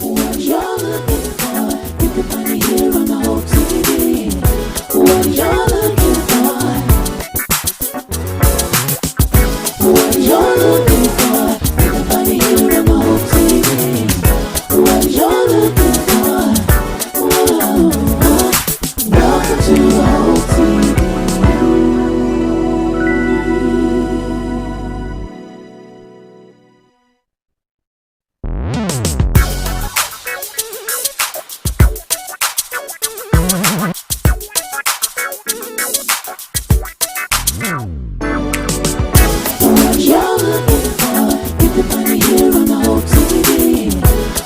What you're looking for, you can find it here on the whole TV. What you're looking for, what you're looking for, you can find it here on the whole TV. What you're looking for, whoa, welcome to the whole TV. What you're looking for, you can find it here on the whole TV.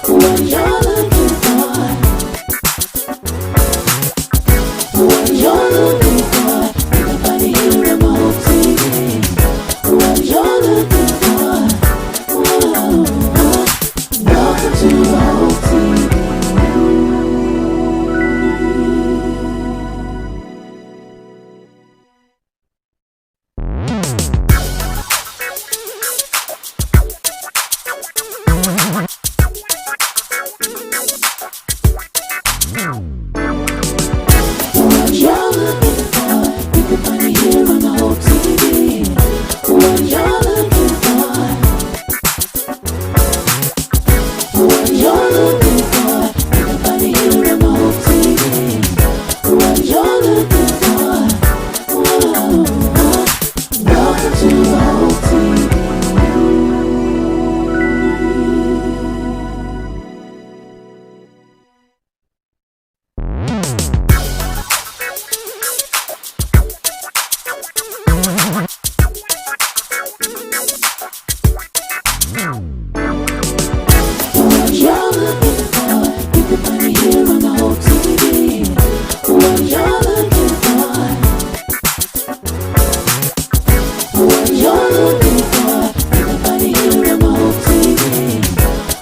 What you're looking for, what you're looking for, you can find it here on the whole TV. What you're looking for, whoa, welcome to the whole TV. What you're looking for, you can find it here on the whole TV. What you're looking for, what you're looking for, you can find it here on the whole TV. What you're looking for, whoa, welcome to the whole TV. What you're looking for, you can find it here on the whole TV. What you're looking for, what you're looking for, you can find it here on the whole TV.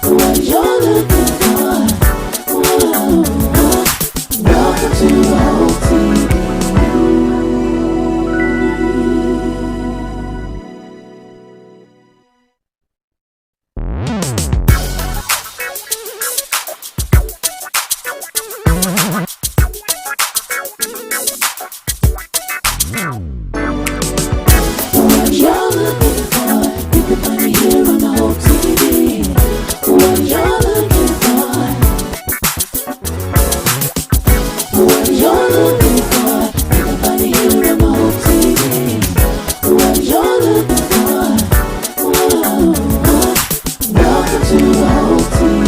What you're looking for, whoa, welcome to the whole TV. What you're looking for, you can find it here on the whole TV. What you're looking for, what you're looking for, you can find it here on the whole TV. What you're looking for, whoa, welcome to the whole TV.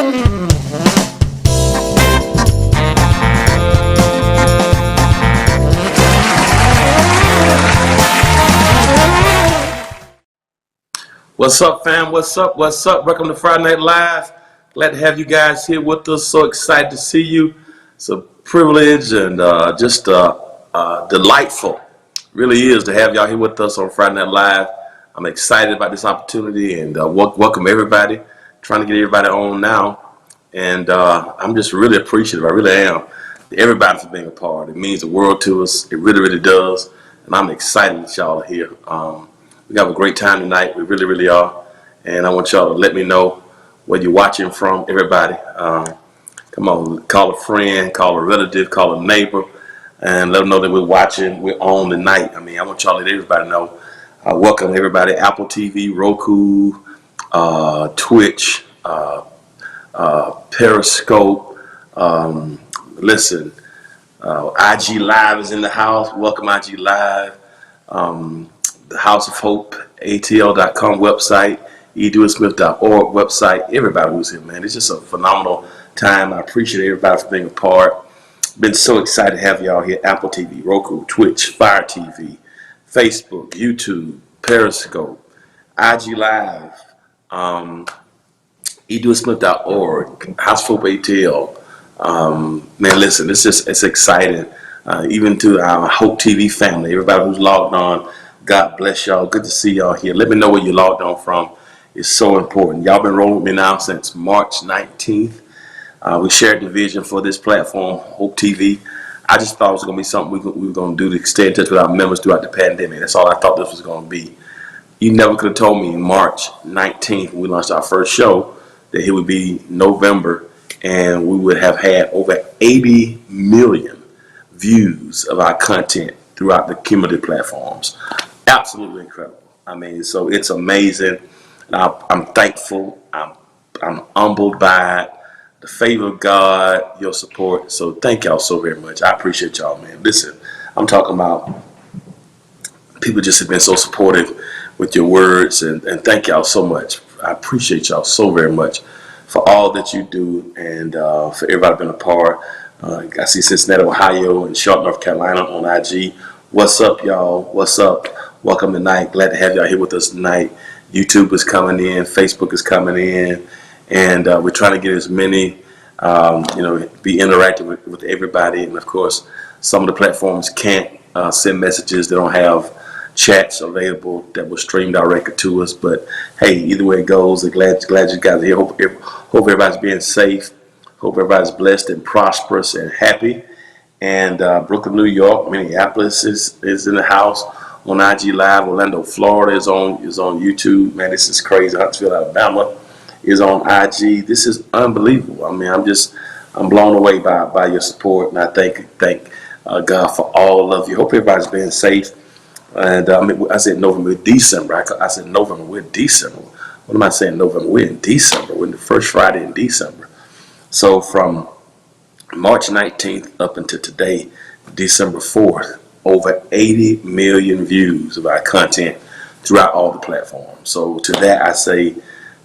What's up, fam? What's up? What's up? Welcome to Friday Night Live. Glad to have you guys here with us. So excited to see you. It's a privilege and just delightful. Really is to have y'all here with us on Friday Night Live. I'm excited about this opportunity and welcome everybody. Trying to get everybody on now. And I'm just really appreciative. I really am. Everybody for being a part. It means the world to us. It really, really does. And I'm excited that y'all are here. We have a great time tonight. We really, really are. And I want y'all to let me know where you're watching from, everybody. Come on, call a friend, call a relative, call a neighbor, and let them know that we're watching, we're on tonight. I mean, I want y'all to let everybody know. Welcome everybody, Apple TV, Roku, Twitch, Periscope. Listen, IG Live is in the house. Welcome IG Live. The House of Hope, ATL.com website, edwindsmith.org website. Everybody who's here, man. It's just a phenomenal time. I appreciate everybody for being a part. Been so excited to have y'all here. Apple TV, Roku, Twitch, Fire TV, Facebook, YouTube, Periscope, IG Live, edwindsmith.org, House of Hope ATL. Man, listen, it's exciting. Even to our Hope TV family, everybody who's logged on. God bless y'all. Good to see y'all here. Let me know where you logged on from. It's so important. Y'all been rolling with me now since March 19th. We shared the vision for this platform, Hope TV. I just thought it was going to be something we were going to do to stay in touch with our members throughout the pandemic. That's all I thought this was going to be. You never could have told me March 19th when we launched our first show that it would be November and we would have had over 80 million views of our content throughout the cumulative platforms. Absolutely incredible. I mean, so it's amazing. I'm thankful. I'm humbled by it. The favor of God, your support. So thank y'all so very much. I appreciate y'all, man. Listen, I'm talking about people just have been so supportive with your words, and thank y'all so much. I appreciate y'all so very much for all that you do and for everybody being a part. I see Cincinnati, Ohio, and Charlotte, North Carolina on IG. What's up, y'all? What's up? Welcome tonight. Glad to have y'all here with us tonight. YouTube is coming in. Facebook is coming in. And we're trying to get as many, be interactive with everybody. And, of course, some of the platforms can't send messages. They don't have chats available that will stream directly to us. But, hey, either way it goes, I'm glad you guys are here. Hope everybody's being safe. Hope everybody's blessed and prosperous and happy. And Brooklyn, New York, Minneapolis is in the house on IG Live. Orlando, Florida is on YouTube. Man, this is crazy. Huntsville, Alabama is on IG. This is unbelievable. I mean, I'm blown away by your support, and I thank God for all of you. Hope everybody's being safe. And I said November, December. I said November, we're December. What am I saying? November, we're in December. We're in the first Friday in December. So from March 19th up until today, December 4th, over 80 million views of our content throughout all the platforms. So to that I say,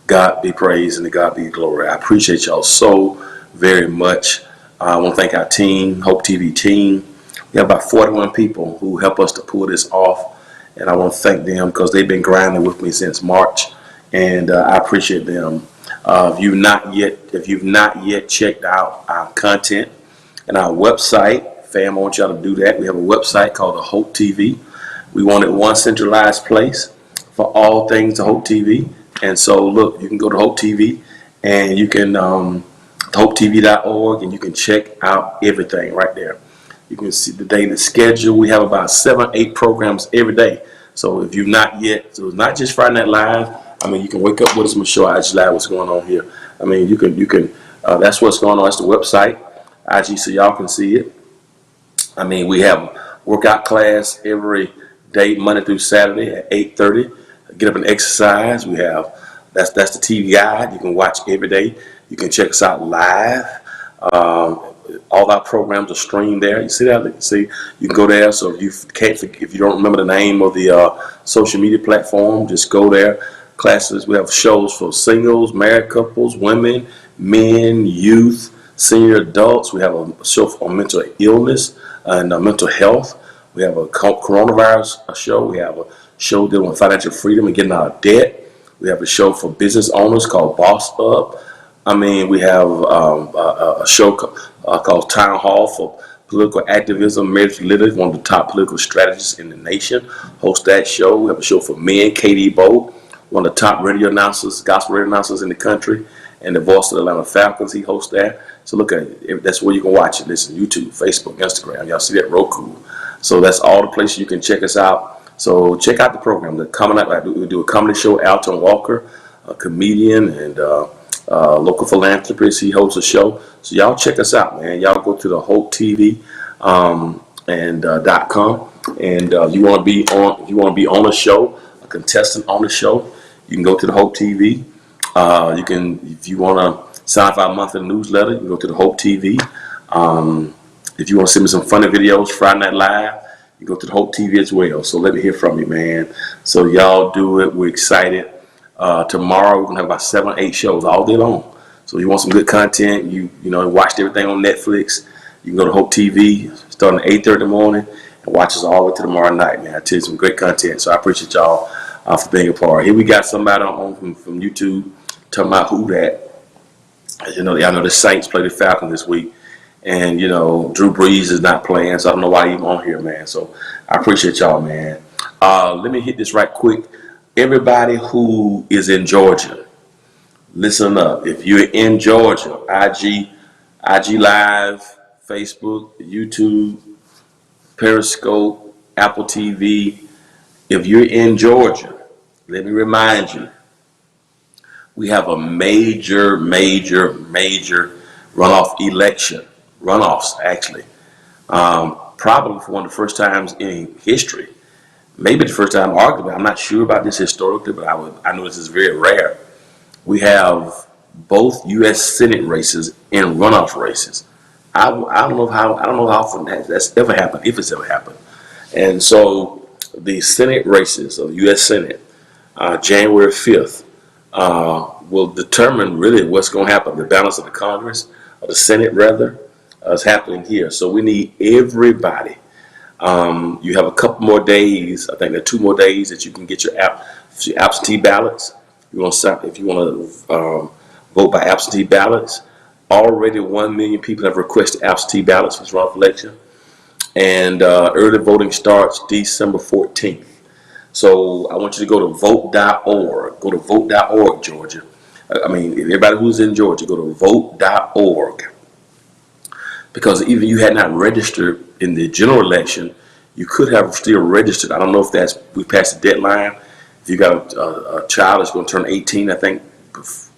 God be praised and to God be glory. I appreciate y'all so very much. I want to thank our team, Hope TV team. We have about 41 people who help us to pull this off, and I want to thank them because they've been grinding with me since March, and I appreciate them. If you've not yet checked out our content and our website, fam, I want y'all to do that. We have a website called the Hope TV. We wanted one centralized place for all things to Hope TV. And so, look, you can go to Hope TV and you can hopetv.org and you can check out everything right there. You can see the daily schedule. We have about 7-8 programs every day. So if you've not yet, so it's not just Friday Night Live. I mean, you can wake up with us and show IG Live what's going on here. I mean, you can. That's what's going on. That's the website, IG, so y'all can see it. I mean, we have a workout class every day, Monday through Saturday at 8:30. Get up and exercise. We have that's the TV guide. You can watch every day. You can check us out live. All our programs are streamed there. You see that? See, you can go there. So if you don't remember the name of the social media platform, just go there. Classes. We have shows for singles, married couples, women, men, youth, senior adults. We have a show on mental illness and mental health. We have a coronavirus show. We have a show dealing with financial freedom and getting out of debt. We have a show for business owners called Boss Up. I mean, we have a show called Town Hall for political activism. Meredith Litter, one of the top political strategists in the nation, hosts that show. We have a show for men, Katie Bowe, one of the top radio announcers, gospel radio announcers in the country, and the voice of the Atlanta Falcons. He hosts that. So look at it. That's where you can watch it. Listen, YouTube, Facebook, Instagram. Y'all see that? Roku. So that's all the places you can check us out. So check out the program. The coming up, we do a comedy show. Alton Walker, a comedian and local philanthropist. He hosts a show. So y'all check us out, man. Y'all go to the Hope TV and .com, and you want to be on. If you want to be on a show, a contestant on the show, you can go to the Hope TV. You can, if you want to sign up for our monthly newsletter, you can go to the Hope TV. If you want to send me some funny videos, Friday Night Live, you go to the Hope TV as well. So let me hear from you, man. So y'all do it. We're excited. Tomorrow we're gonna have about 7 or 8 shows all day long. So you want some good content, you know, watched everything on Netflix, you can go to Hope TV starting at 8:30 in the morning and watch us all the way to tomorrow night, man. I tell you some great content. So I appreciate y'all for being a part. Here we got somebody on from YouTube talking about who that. You know, y'all know the Saints play the Falcons this week. And, you know, Drew Brees is not playing, so I don't know why he's on here, man. So I appreciate y'all, man. Let me hit this right quick. Everybody who is in Georgia, listen up. If you're in Georgia, IG Live, Facebook, YouTube, Periscope, Apple TV. If you're in Georgia, let me remind you, we have a major runoff election. Runoffs, actually. Probably for one of the first times in history. Maybe the first time, arguably. I'm not sure about this historically, but I know this is very rare. We have both U.S. Senate races and runoff races. I don't know how often that's ever happened, if it's ever happened. And so the Senate races of the U.S. Senate, January 5th, will determine really what's going to happen. The balance of the Congress, or the Senate rather, is happening here. So we need everybody. You have a couple more days. I think there are 2 more days that you can get your absentee ballots. If you want to vote by absentee ballots. Already 1 million people have requested absentee ballots for this runoff election. And early voting starts December 14th. So I want you to go to vote.org. Go to vote.org, Georgia. I mean, everybody who's in Georgia, go to vote.org. Because even you had not registered in the general election, you could have still registered. I don't know if we passed the deadline. If you got a child that's going to turn 18, I think,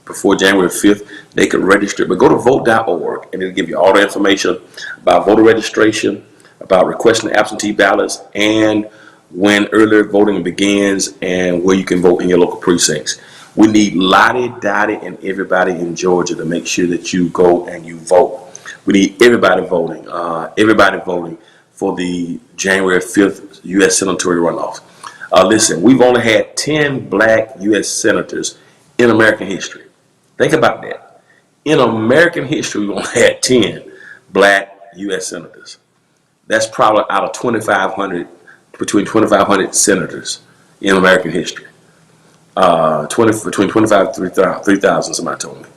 before January 5th, they could register. But go to vote.org, and it'll give you all the information about voter registration, about requesting absentee ballots, and when early voting begins, and where you can vote in your local precincts. We need Lottie, Dottie, and everybody in Georgia to make sure that you go and you vote. We need everybody voting for the January 5th U.S. senatorial runoff. Listen, we've only had 10 black U.S. senators in American history. Think about that. In American history, we've only had 10 black U.S. senators. That's probably out of 2,500, between 2,500 senators in American history. Between 25 and 3,000, somebody told me.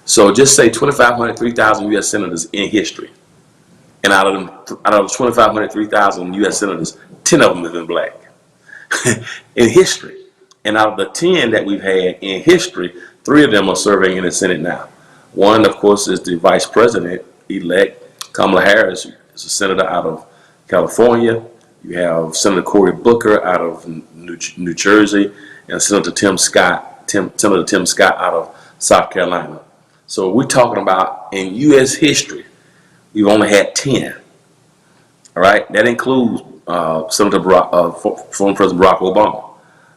So just say 2,500, 3,000 U.S. senators in history. And out of 2,500, 3,000 U.S. senators, 10 of them have been black in history. And out of the 10 that we've had in history, 3 of them are serving in the Senate now. One, of course, is the Vice President-elect, Kamala Harris, is a senator out of California. You have Senator Cory Booker out of New Jersey, and Senator Tim Scott out of South Carolina. So we're talking about in U.S. history, we've only had 10. All right, that includes former President Barack Obama.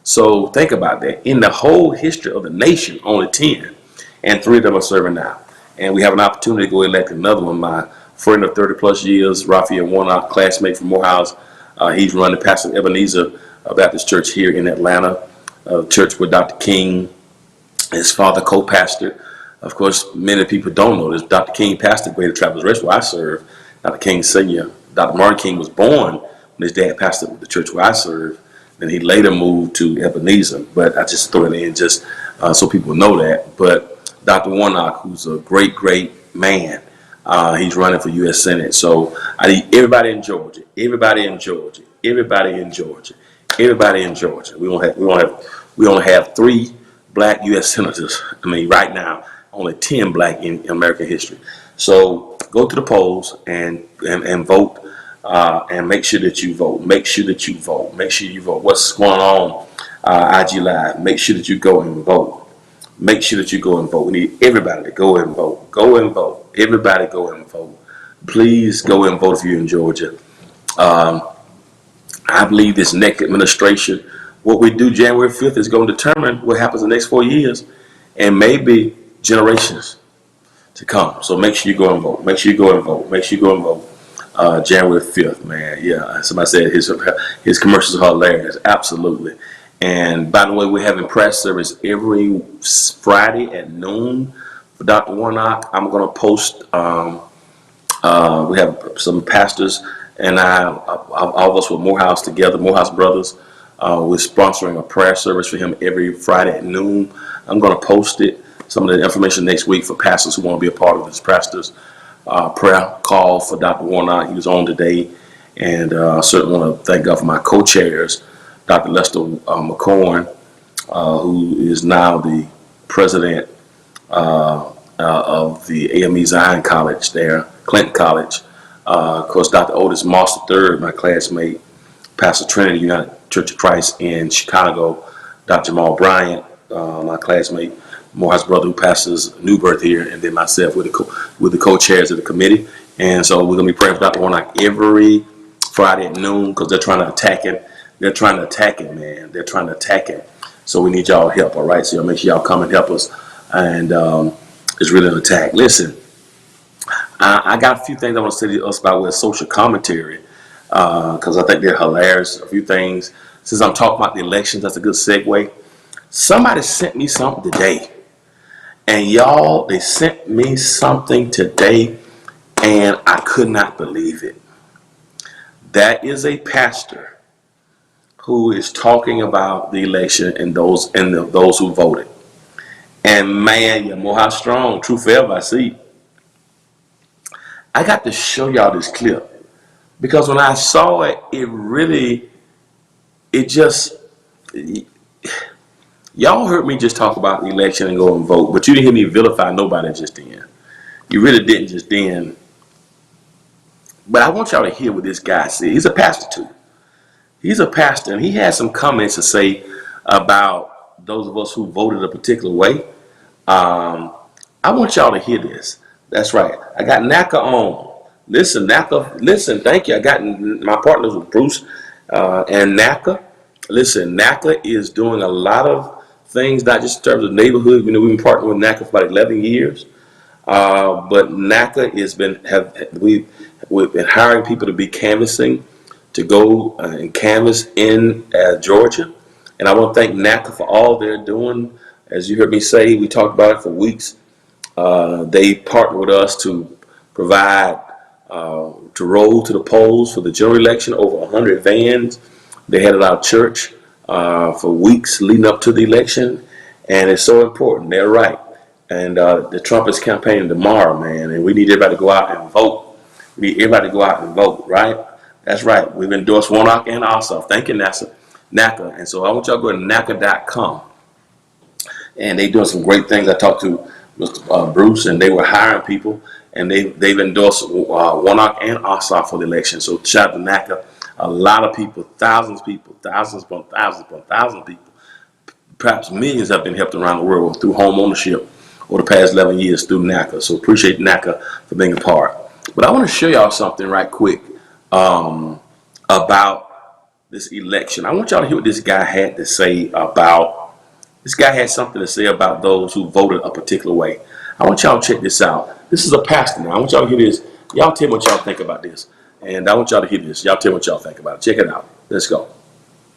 So think about that. In the whole history of the nation, only 10, and 3 of them are serving now. And we have an opportunity to go elect another one. My friend of 30 plus years, Raphael Warnock, classmate from Morehouse, he's running Pastor Ebenezer Baptist Church here in Atlanta, church with Dr. King, his father co-pastor. Of course, many people don't know this. Dr. King pastored Greater Travelers Rest where I serve. Dr. King Sr., Dr. Martin King was born when his dad pastored the church where I serve. Then he later moved to Ebenezer. But I just throw it in just so people know that. But Dr. Warnock, who's a great, great man, he's running for U.S. Senate. So I need everybody in Georgia, everybody in Georgia, everybody in Georgia, everybody in Georgia. We only have 3 black U.S. senators. I mean, right now, only 10 black in American history. So go to the polls and vote, and make sure that you vote. Make sure that you vote. Make sure you vote. What's going on IG Live? Make sure that you go and vote. Make sure that you go and vote. We need everybody to go and vote. Go and vote. Everybody go and vote. Please go and vote if you're in Georgia. I believe this next administration, what we do January 5th is going to determine what happens in the next 4 years and maybe generations to come. So make sure you go and vote. Make sure you go and vote. Make sure you go and vote. January 5th, man. Yeah, somebody said his commercials are hilarious. Absolutely. And by the way, we're having press service every Friday at noon for Dr. Warnock. I'm going to post, we have some pastors and all of us with Morehouse together, Morehouse Brothers. We're sponsoring a prayer service for him every Friday at noon. I'm going to post it, some of the information next week for pastors who want to be a part of this pastors prayer call for Dr. Warnock. He was on today. And I certainly want to thank God for my co-chairs, Dr. Lester McCorn, who is now the president of the AME Zion College there, Clinton College. Of course, Dr. Otis Moss III, my classmate, Pastor Trinity United Church of Christ in Chicago. Dr. Jamal Bryant, my classmate, Morehouse brother who pastors New Birth here, and then myself with the co-chairs of the committee. And so we're going to be praying for Dr. Warnock every Friday at noon because they're trying to attack him. They're trying to attack him, man. They're trying to attack him. So we need y'all help, all right? So make sure y'all come and help us. And it's really an attack. Listen, I got a few things I want to say to us about with social commentary because I think they're hilarious. A few things. Since I'm talking about the elections, that's a good segue. Somebody sent me something today. And y'all, they sent me something today, and I could not believe it. That is a pastor who is talking about the election and those who voted. And man, you're more how strong, true forever, I see. I got to show y'all this clip because when I saw it, y'all heard me just talk about the election and go and vote, but you didn't hear me vilify nobody just then. You really didn't just then. But I want y'all to hear what this guy said. He's a pastor too. He's a pastor, and he has some comments to say about those of us who voted a particular way. I want y'all to hear this. That's right. I got NACA on. Listen, NACA. Listen, thank you. I got my partners with Bruce and NACA. Listen, NACA is doing a lot of things, not just in terms of neighborhood. You know, we've been partnering with NACA for about 11 years. But NACA we've been hiring people to be canvassing, to go and canvass in Georgia. And I want to thank NACA for all they're doing. As you heard me say, we talked about it for weeks. They partnered with us to provide, to roll to the polls for the general election, over 100 vans. They had it at our church for weeks leading up to the election. And it's so important. They're right. And the Trump is campaigning tomorrow, man. And we need everybody to go out and vote. We need everybody to go out and vote, right? That's right. We've endorsed Warnock and Ossoff. Thank you, NACA. And so I want y'all to go to NACA.com. And they're doing some great things. I talked to Mr. Bruce, and they were hiring people. And they've endorsed Warnock and Ossoff for the election. So shout out to NACA. A lot of people, thousands of people, thousands upon thousands of people, perhaps millions have been helped around the world through home ownership over the past 11 years through NACA. So appreciate NACA for being a part. But I want to show y'all something right quick about this election. I want y'all to hear what this guy had to say about, this guy had something to say about those who voted a particular way. I want y'all to check this out. This is a pastor now. I want y'all to hear this. Y'all tell me what y'all think about this. And I want y'all to hear this. Y'all tell me what y'all think about it. Check it out. Let's go.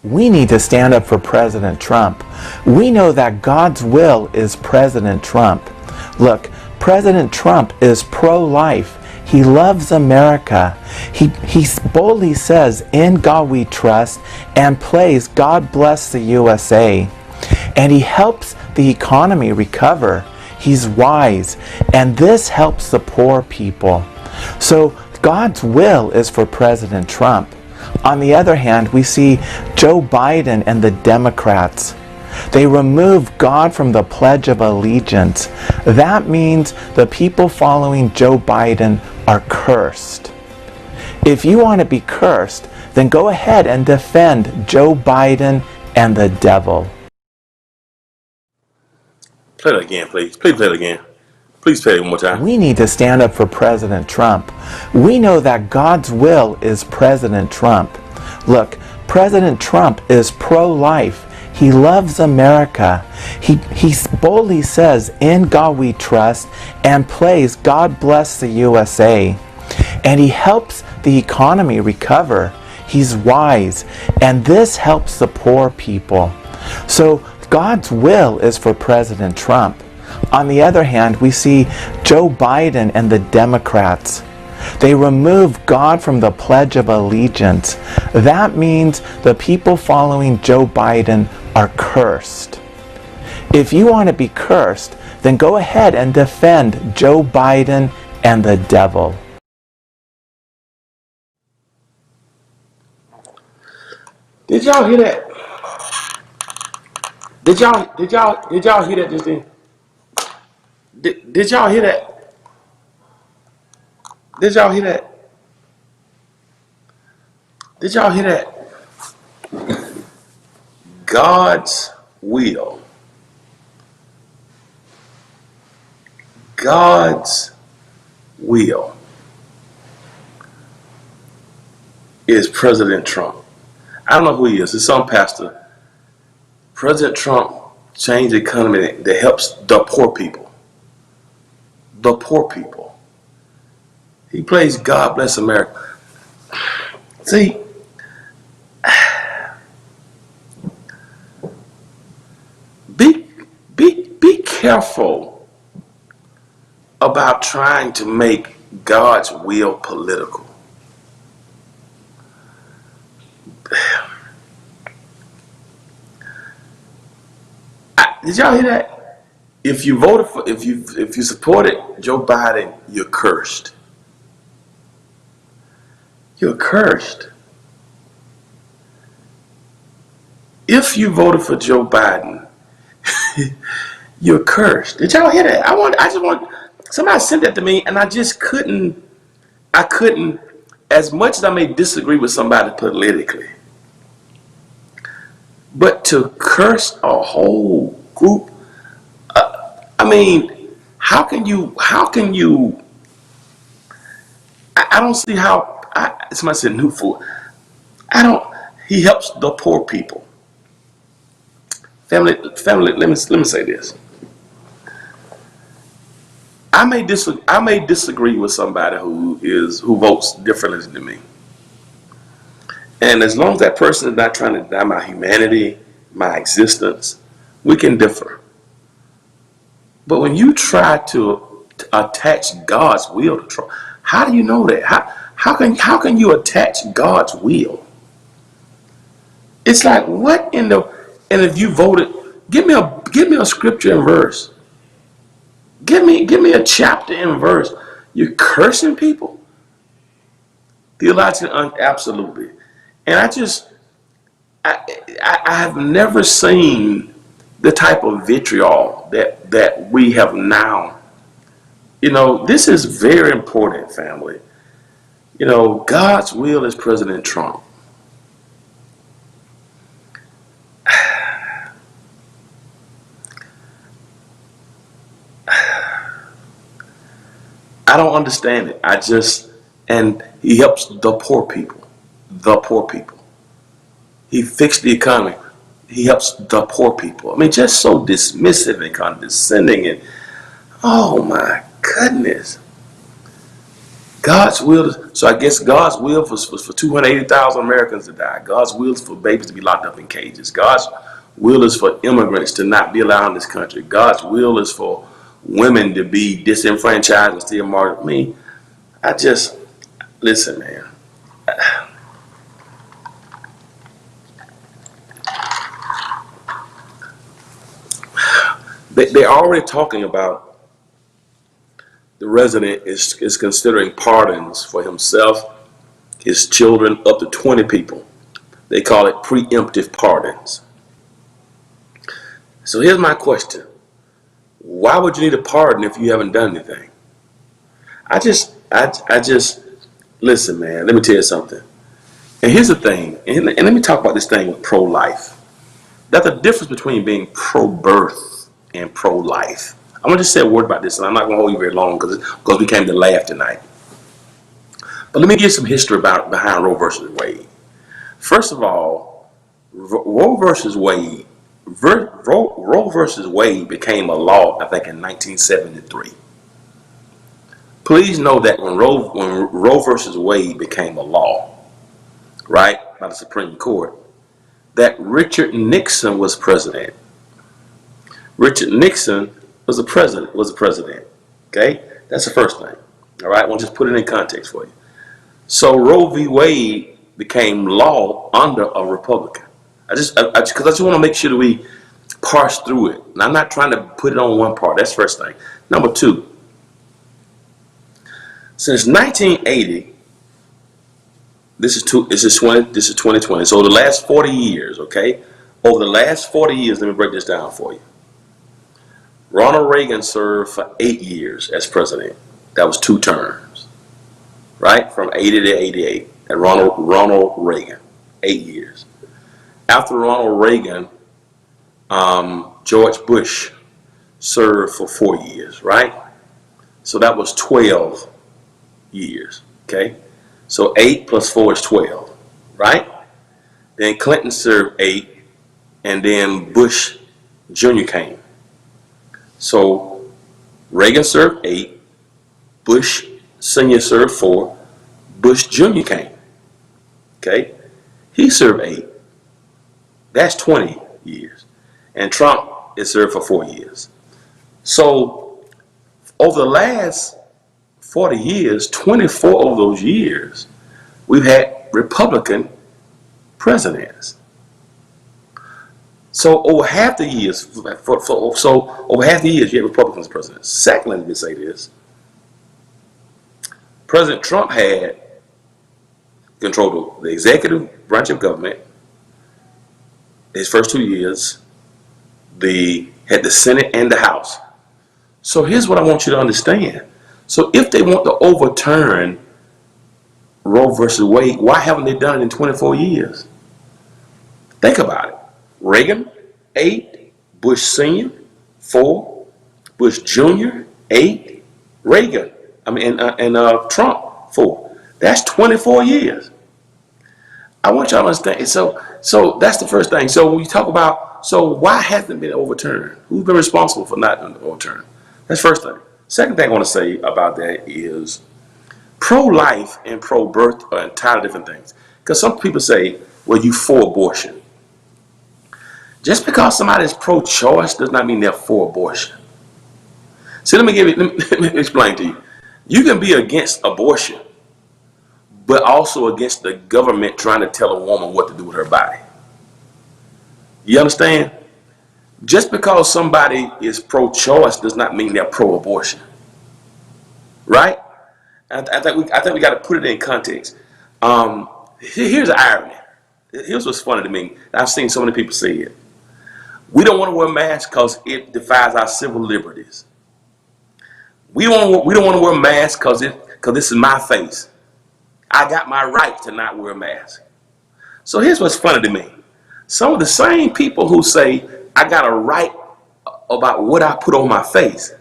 We need to stand up for President Trump. We know that God's will is President Trump. Look, President Trump is pro-life. He loves America. He boldly says, "In God we trust," and plays "God bless the USA." And he helps the economy recover. He's wise, and this helps the poor people. So God's will is for President Trump. On the other hand, we see Joe Biden and the Democrats. They remove God from the Pledge of Allegiance. That means the people following Joe Biden are cursed. If you want to be cursed, then go ahead and defend Joe Biden and the devil. Play that again, please. Please play it again. Please play it one more time. We need to stand up for President Trump. We know that God's will is President Trump. Look, President Trump is pro-life. He loves America. He boldly says, "In God we trust," and plays "God bless the USA." And he helps the economy recover. He's wise, and this helps the poor people. So God's will is for President Trump. On the other hand, we see Joe Biden and the Democrats. They remove God from the Pledge of Allegiance. That means the people following Joe Biden are cursed. If you want to be cursed, then go ahead and defend Joe Biden and the devil. Did y'all hear that? Did y'all hear that just then? Did y'all hear that? Did y'all hear that? Did y'all hear that? God's will. God's will is President Trump. I don't know who he is. It's some pastor. President Trump changed the economy that helps the poor people. The poor people. He plays God bless America. See, be careful about trying to make God's will political. Did y'all hear that? If you voted for, if you supported Joe Biden, you're cursed. You're cursed. If you voted for Joe Biden, you're cursed. Did y'all hear that? Somebody sent that to me, and I couldn't, as much as I may disagree with somebody politically, but to curse a whole group, I mean, how can you, I don't see how, somebody said new food. He helps the poor people. Family, let me say this. I may disagree with somebody who votes differently than me. And as long as that person is not trying to deny my humanity, my existence, we can differ. But when you try to attach God's will to Trump, how do you know that? How can you attach God's will? It's like, what in the, and if you voted, give me a scripture and verse. Give me a chapter and verse. You're cursing people? Theologically, absolutely. And I have never seen the type of vitriol that we have now. You know, this is very important, family. You know, God's will is President Trump. I don't understand it. And he helps the poor people. The poor people. He fixed the economy. He helps the poor people. I mean, just so dismissive and condescending, and oh my goodness. God's will, so I guess God's will was for 280,000 Americans to die. God's will is for babies to be locked up in cages. God's will is for immigrants to not be allowed in this country. God's will is for women to be disenfranchised and still married. I mean, listen, man. They're already talking about the resident is considering pardons for himself, his children, up to 20 people. They call it preemptive pardons. So here's my question. Why would you need a pardon if you haven't done anything? I just listen, man, let me tell you something. And here's the thing, and let me talk about this thing with pro-life. That's the difference between being pro-birth and pro-life. I'm going to just say a word about this, and I'm not going to hold you very long because we came to laugh tonight. But let me give some history behind Roe versus Wade. First of all, Roe versus Wade became a law, I think, in 1973. Please know that when Roe versus Wade became a law, right, by the Supreme Court, that Richard Nixon was president. Richard Nixon was the president. Okay, that's the first thing. All right, I want to just put it in context for you. So Roe v. Wade became law under a Republican. I just want to make sure that we parse through it. And I'm not trying to put it on one part. That's the first thing. Number two, since 1980, this is 2020. So the last 40 years, okay? Over the last 40 years, let me break this down for you. Ronald Reagan served for 8 years as president. That was 2 terms, right? From 80 to 88. And Ronald Reagan, 8 years. After Ronald Reagan, George Bush served for 4 years, right? So that was 12 years, okay? So 8 plus 4 is 12, right? Then Clinton served 8, and then Bush Jr. came. So Reagan served 8, Bush Sr. served 4, Bush Jr. came, okay? He served 8. That's 20 years. And Trump is served for 4 years. So over the last 40 years, 24 of those years, we've had Republican presidents. So over half the years, you had Republicans presidents. Secondly, let me say this. President Trump had control of the executive branch of government. His first 2 years, had the Senate and the House. So here's what I want you to understand. So if they want to overturn Roe versus Wade, why haven't they done it in 24 years? Think about it. Reagan, 8, Bush Sr., 4, Bush Jr., 8, Trump, 4. That's 24 years. I want y'all to understand. So that's the first thing. So when you talk about, so why hasn't it been overturned? Who's been responsible for not overturning? That's the first thing. Second thing I want to say about that is pro-life and pro-birth are entirely different things. Because some people say, well, you for abortion. Just because somebody is pro-choice does not mean they're for abortion. See, let me explain to you. You can be against abortion, but also against the government trying to tell a woman what to do with her body. You understand? Just because somebody is pro-choice does not mean they're pro-abortion, right? I think we got to put it in context. Here's the irony. Here's what's funny to me. I've seen so many people say it. We don't want to wear masks because it defies our civil liberties. We don't want to wear masks because this is my face. I got my right to not wear a mask. So here's what's funny to me. Some of the same people who say I got a right about what I put on my face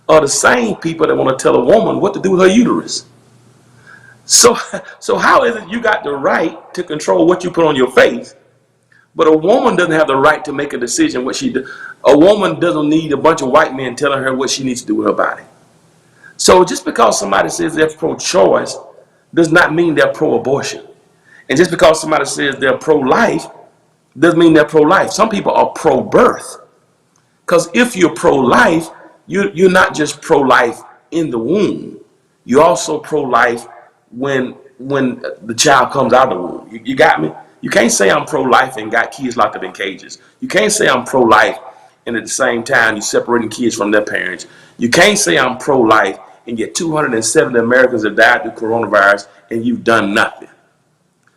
are the same people that want to tell a woman what to do with her uterus. So how is it you got the right to control what you put on your face, but a woman doesn't have the right to make a decision what she do? A woman doesn't need a bunch of white men telling her what she needs to do with her body. So just because somebody says they're pro-choice does not mean they're pro-abortion. And just because somebody says they're pro-life doesn't mean they're pro-life. Some people are pro-birth. Because if you're pro-life, you're not just pro-life in the womb. You're also pro-life when the child comes out of the womb. You got me? You can't say I'm pro-life and got kids locked up in cages. You can't say I'm pro-life and at the same time you're separating kids from their parents. You can't say I'm pro-life and yet 270 Americans have died through coronavirus and you've done nothing.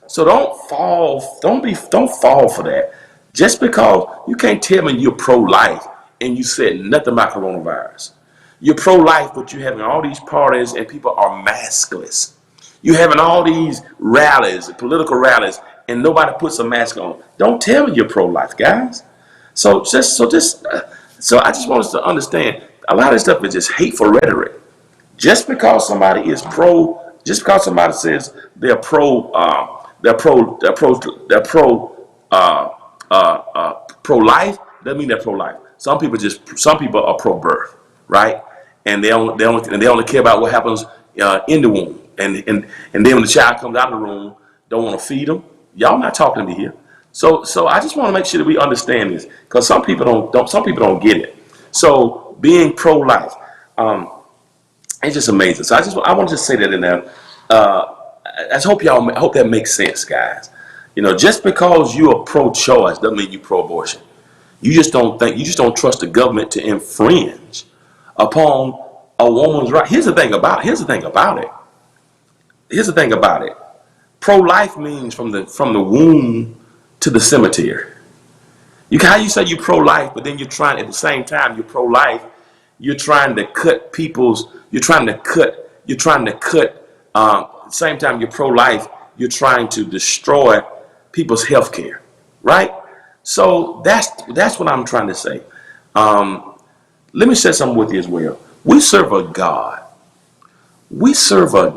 So don't fall for that. Just because you can't tell me you're pro-life and you said nothing about coronavirus. You're pro-life, but you're having all these parties and people are maskless. You're having all these rallies, political rallies, and nobody puts a mask on. Don't tell me you're pro-life, guys. So I just want us to understand a lot of this stuff is just hateful rhetoric. Just because somebody is just because somebody says they're pro-life, doesn't mean they're pro-life. Some people are pro-birth, right? And they only care about what happens in the womb. And then when the child comes out of the room, don't want to feed them. Y'all not talking to me here. So I just want to make sure that we understand this, because some people don't get it. So being pro-life, it's just amazing. So I want to just say that in there. I hope that makes sense, guys. Just because you are pro-choice doesn't mean you pro-abortion. You just don't trust the government to infringe upon a woman's right. Here's the thing about it. Pro-life means from the womb to the cemetery. How you say you're pro-life, but then you're trying at the same time you're pro-life. You're trying to cut people's. You're trying to cut. At the same time you're pro-life, you're trying to destroy people's health care, right? So that's what I'm trying to say. Let me say something with you as well. We serve a God. We serve a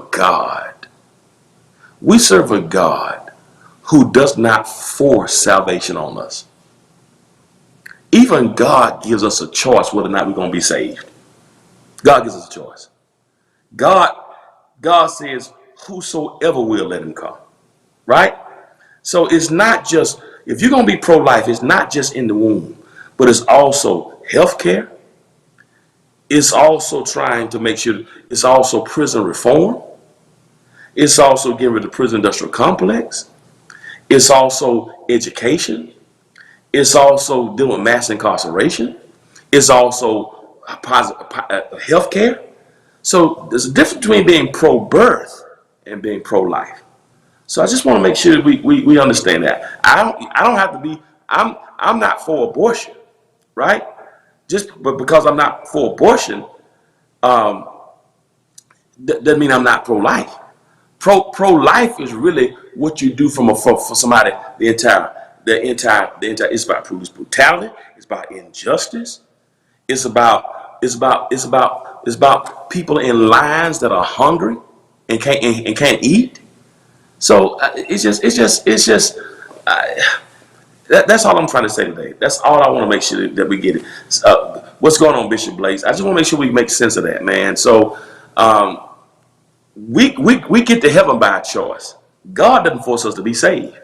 God who does not force salvation on us. Even God gives us a choice whether or not we're going to be saved. God gives us a choice. God says, whosoever will, let him come. Right? So it's not just, if you're going to be pro-life, it's not just in the womb, but it's also health care. It's also trying to make sure, it's also prison reform. It's also getting rid of the prison industrial complex. It's also education. It's also dealing with mass incarceration. It's also health care. So there's a difference between being pro-birth and being pro-life. So I just want to make sure that we understand that. I don't have to be, I'm not for abortion, right? But because I'm not for abortion, doesn't mean I'm not pro-life. Pro-life is really what you do for somebody the entire. It's about police brutality. It's about injustice. It's about people in lines that are hungry and can't eat. So that's all I'm trying to say today. That's all I want to make sure that we get it. What's going on, Bishop Blaze? I just want to make sure we make sense of that, man. So we get to heaven by choice. God doesn't force us to be saved.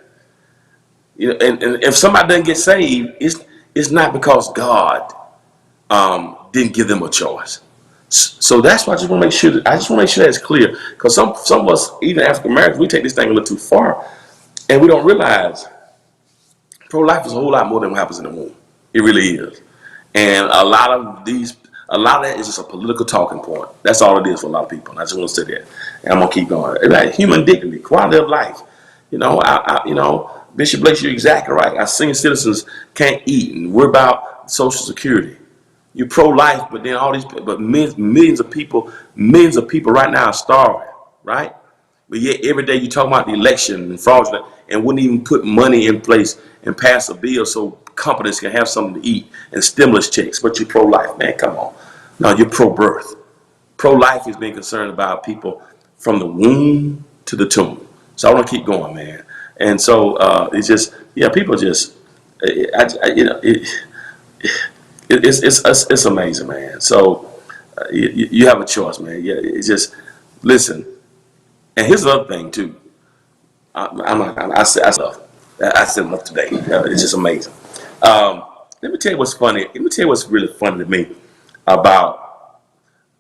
And if somebody doesn't get saved, it's not because God didn't give them a choice. So that's why I just want to make sure that's clear, because some of us, even African Americans, we take this thing a little too far, and we don't realize pro-life is a whole lot more than what happens in the womb. It really is, and a lot of that is just a political talking point. That's all it is for a lot of people. And I just want to say that, and I'm gonna keep going. Like human dignity, quality of life. Bishop Blake, you're exactly right. Our senior citizens can't eat, and we're about Social Security. You're pro-life, but then millions of people right now are starving, right? But yet every day you talk about the election and fraudulent, and wouldn't even put money in place and pass a bill so companies can have something to eat and stimulus checks. But you're pro-life, man. Come on. No, you're pro-birth. Pro-life is being concerned about people from the womb to the tomb. So I want to keep going, man. And so it's just, people just, it's amazing, man. So you have a choice, man. Yeah, it's just, listen. And here's another thing too. I said enough today. It's just amazing. Let me tell you what's funny. Let me tell you what's really funny to me. about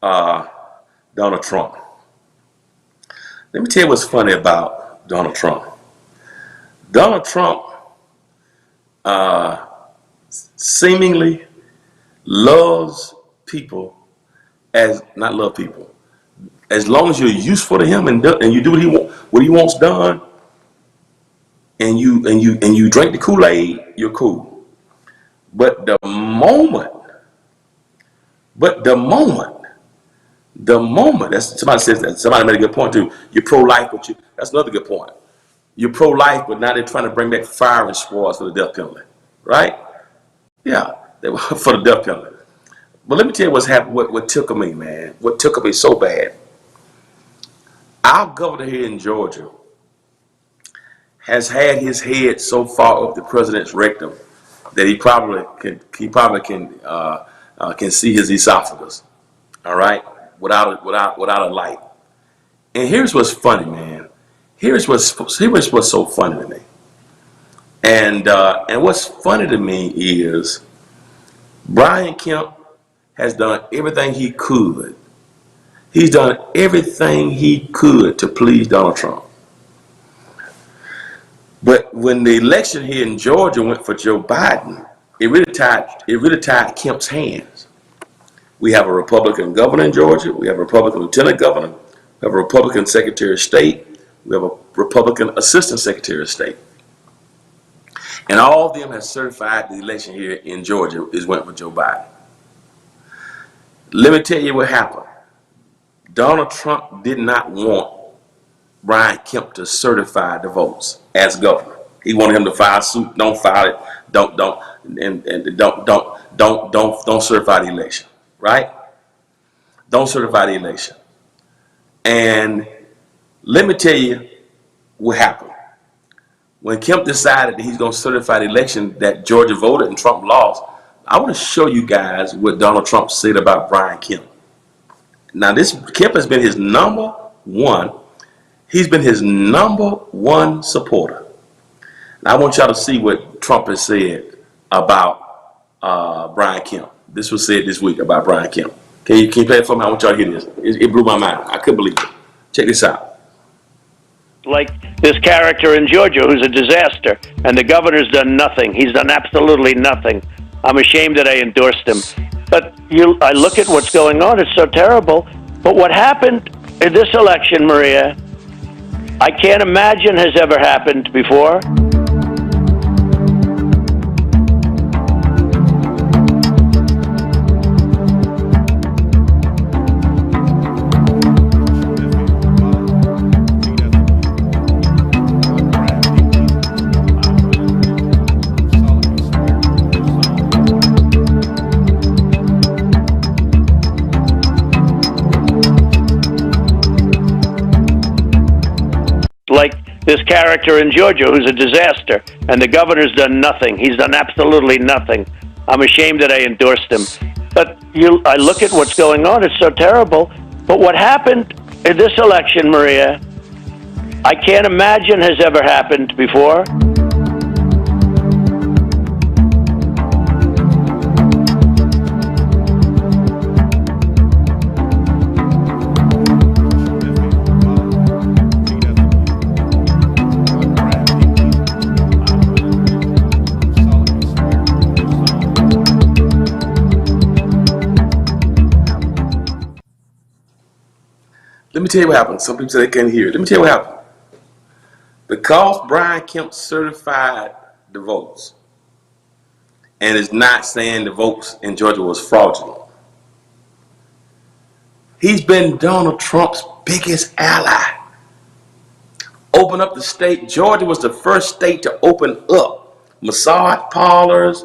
Donald Trump. Let me tell you what's funny about Donald Trump. Donald Trump seemingly loves people not love people. As long as you're useful to him and you do what he wants done, and you drink the Kool-Aid, you're cool. But the moment, that's somebody says that. Somebody made a good point too. You're pro-life, but that's another good point. You're pro-life, but now they're trying to bring back firing squads for the death penalty, right? Yeah, they were for the death penalty. But let me tell you what's happened. What tickled me, man. What tickled me so bad. Our governor here in Georgia has had his head so far up the president's rectum that he probably can see his esophagus. All right, without a light. And here's what's funny, man. Here's what's so funny to me. And what's funny to me is Brian Kemp has done everything he could. He's done everything he could to please Donald Trump. But when the election here in Georgia went for Joe Biden, it really tied Kemp's hands. We have a Republican governor in Georgia. We have a Republican lieutenant governor. We have a Republican secretary of state. We have a Republican assistant secretary of state. And all of them have certified the election here in Georgia went for Joe Biden. Let me tell you what happened. Donald Trump did not want Brian Kemp to certify the votes as governor. He wanted him to file suit. Don't file it. Don't certify the election. Right? Don't certify the election. And let me tell you what happened. When Kemp decided that he's going to certify the election that Georgia voted and Trump lost, I want to show you guys what Donald Trump said about Brian Kemp. Now, Kemp has been his number one. He's been his number one supporter. Now, I want y'all to see what Trump has said about Brian Kemp. This was said this week about Brian Kemp. Can you play it for me? I want y'all to hear this. It blew my mind. I couldn't believe it. Check this out. Like this character in Georgia who's a disaster, and the governor's done nothing. He's done absolutely nothing. I'm ashamed that I endorsed him. But I look at what's going on. It's so terrible. But what happened in this election, Maria, I can't imagine has ever happened before. Like this character in Georgia who's a disaster, and the governor's done nothing. He's done absolutely nothing. I'm ashamed that I endorsed him. But I look at what's going on. It's so terrible. But what happened in this election, Maria, I can't imagine has ever happened before. Let me tell you what happened. Some people say they can't hear it. Let me tell you what happened. Because Brian Kemp certified the votes and is not saying the votes in Georgia was fraudulent, he's been Donald Trump's biggest ally. Open up the state. Georgia was the first state to open up massage parlors,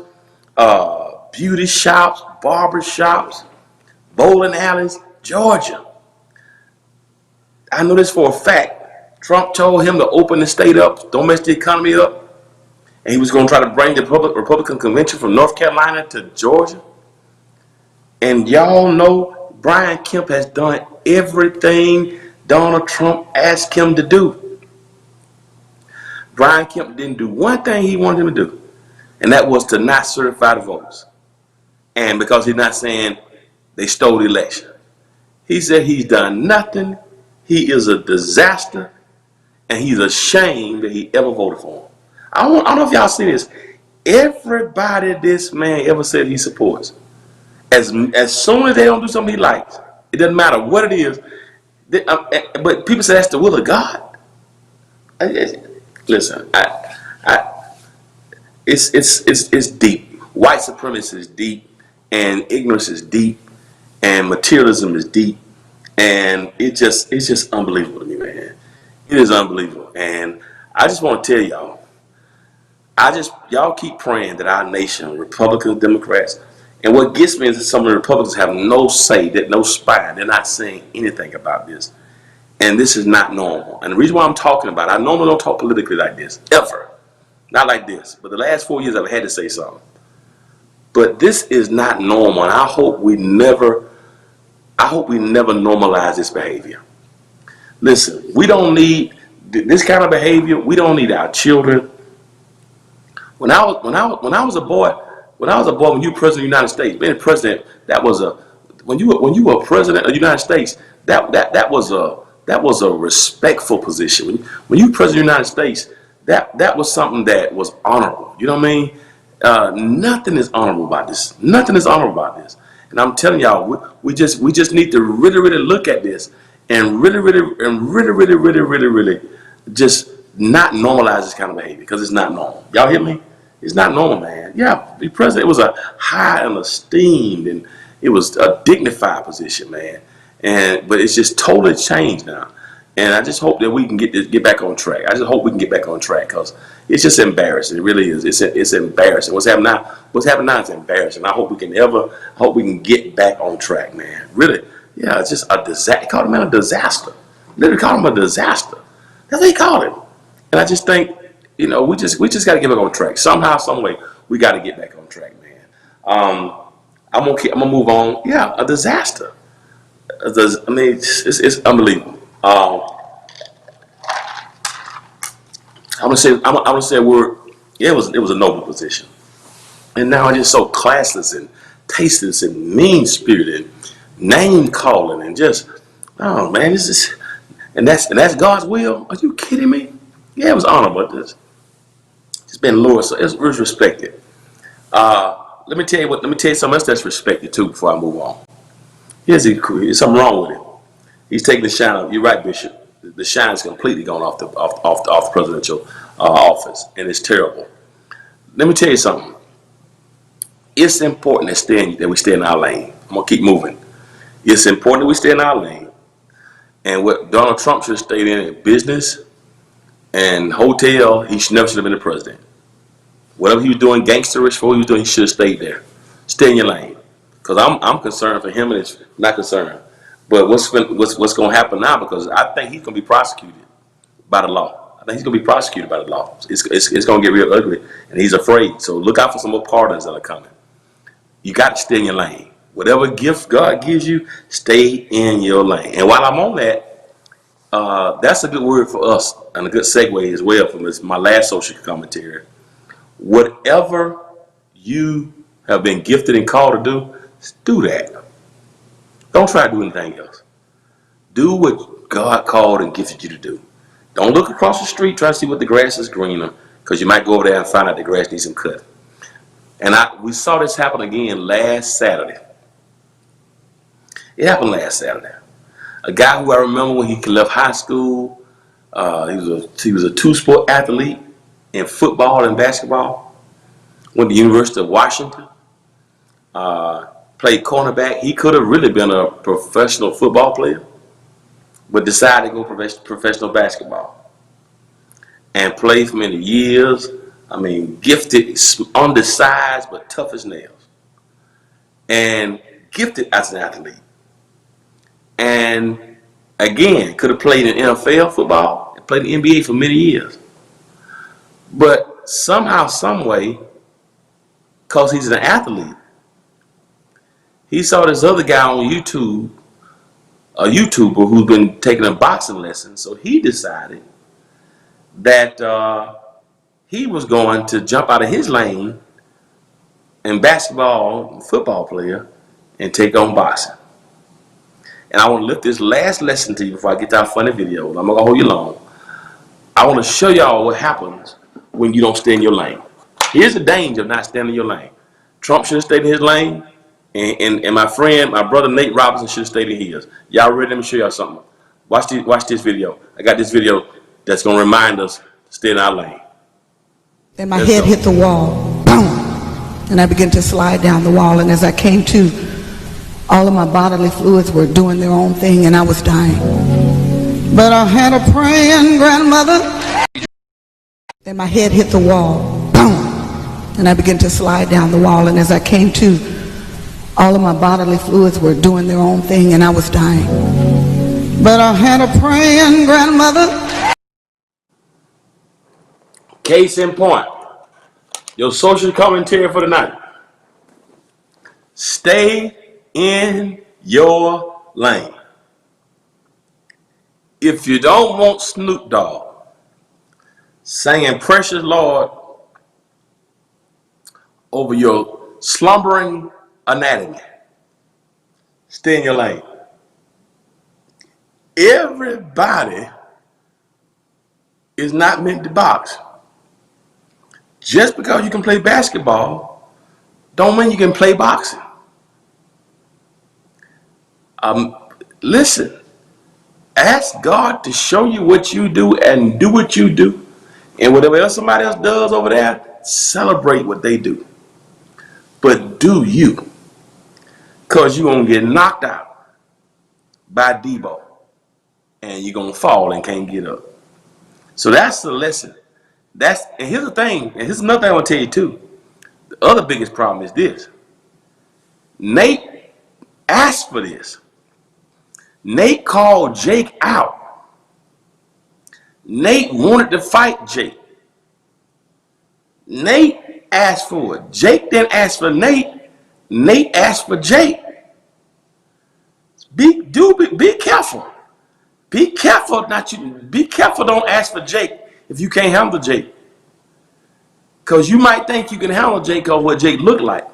beauty shops, barber shops, bowling alleys. Georgia. I know this for a fact. Trump told him to open the state up, don't mess the economy up. And he was going to try to bring the Republican convention from North Carolina to Georgia. And y'all know Brian Kemp has done everything Donald Trump asked him to do. Brian Kemp didn't do one thing he wanted him to do, and that was to not certify the votes. And because he's not saying they stole the election. He said he's done nothing. He is a disaster, and he's ashamed that he ever voted for him. I don't know if y'all see this. Everybody this man ever said he supports, as soon as they don't do something he likes, it doesn't matter what it is. But people say that's the will of God. Listen, it's deep. White supremacy is deep, and ignorance is deep, and materialism is deep, and it's just unbelievable to me, man. It is unbelievable, and I just want to tell y'all. Y'all keep praying that our nation, Republicans, Democrats, and what gets me is that some of the Republicans have no say, that no spine. They're not saying anything about this. And this is not normal. And the reason why I'm talking about it, I normally don't talk politically like this, ever. Not like this. But the last 4 years I've had to say something. But this is not normal, and I hope we never normalize this behavior. Listen, we don't need this kind of behavior. We don't need our children. When I was a boy, when you were president of the United States, being president, when you were president of the United States, that was a respectful position. When you were president of the United States, that was something that was honorable. You know what I mean? Nothing is honorable about this. Nothing is honorable about this. And I'm telling y'all, we just need to really look at this and really just not normalize this kind of behavior, because it's not normal. Y'all hear me? It's not normal, man. Yeah, the president was a high and esteemed, and it was a dignified position, man. But it's just totally changed now. And I just hope that we can get back on track. I just hope we can get back on track, because it's just embarrassing. It really is. It's embarrassing. What's happening now is embarrassing. I hope we can get back on track, man. Really, yeah. It's just a disaster. Called him a disaster. Literally called him a disaster. That's what he called him. And I just think, we just got to get back on track. Somehow, some way, we got to get back on track, man. I'm gonna move on. Yeah, a disaster. I mean, it's unbelievable. I'm gonna say a word. Yeah, it was a noble position, and now it's just so classless and tasteless and mean spirited, name calling, and just, oh man, that's God's will. Are you kidding me? Yeah, it was honorable. It's been lowered, so it's respected. Let me tell you something else that's respected too before I move on. Here's something wrong with it. He's taking the shine off. You're right, Bishop. The shine's completely gone off the presidential office, and it's terrible. Let me tell you something. It's important that we stay in our lane. I'm gonna keep moving. It's important that we stay in our lane. And what Donald Trump should have stayed in business and hotel, he never should have been the president. Whatever he was doing gangsterish for, he should have stayed there. Stay in your lane. Because I'm concerned for him, and it's not concerned. But what's going to happen now? Because I think he's going to be prosecuted by the law. I think he's going to be prosecuted by the law. It's going to get real ugly, and he's afraid. So look out for some more pardons that are coming. You got to stay in your lane. Whatever gift God gives you, stay in your lane. And while I'm on that, that's a good word for us, and a good segue as well from my last social commentary. Whatever you have been gifted and called to do that. Don't try to do anything else. Do what God called and gifted you to do. Don't look across the street trying to see what the grass is greener, because you might go over there and find out the grass needs some cut. And we saw this happen again last Saturday. It happened last Saturday. A guy who I remember when he left high school, he was a two-sport athlete in football and basketball. Went to the University of Washington. Played cornerback. He could have really been a professional football player, but decided to go professional basketball. And played for many years. I mean, gifted, undersized, but tough as nails. And gifted as an athlete. And again, could have played in NFL football, and played in the NBA for many years. But somehow, some way, because he's an athlete, he saw this other guy on YouTube, a YouTuber who's been taking a boxing lesson. So he decided that he was going to jump out of his lane in basketball, football player, and take on boxing. And I want to lift this last lesson to you before I get to our funny videos. I'm not going to hold you long. I want to show y'all what happens when you don't stay in your lane. Here's the danger of not staying in your lane. Trump should have stayed in his lane, and my friend, my brother Nate Robinson should have stayed in his. Y'all ready? Let me show y'all something. Watch this video. I got this video that's going to remind us to stay in our lane. Then my head hit the wall, boom, and I began to slide down the wall, and as I came to, all of my bodily fluids were doing their own thing, and I was dying. But I had a praying grandmother. Then my head hit the wall, boom, and I began to slide down the wall, and as I came to, all of my bodily fluids were doing their own thing, and I was dying. But I had a praying grandmother. Case in point, your social commentary for the night. Stay in your lane. If you don't want Snoop Dogg singing Precious Lord over your slumbering anatomy, stay in your lane. Everybody is not meant to box. Just because you can play basketball don't mean you can play boxing. Listen, ask God to show you what you do and do what you do. And whatever else somebody else does over there, celebrate what they do. But do you. Because you're going to get knocked out by Debo. And you're going to fall and can't get up. So that's the lesson. And here's the thing, and here's another thing I want to tell you too. The other biggest problem is this. Nate asked for this. Nate called Jake out. Nate wanted to fight Jake. Nate asked for it. Jake didn't ask for Nate. Nate asked for Jake. Be careful. Be careful. Be careful. Don't ask for Jake if you can't handle Jake. Because you might think you can handle Jake because what Jake looked like.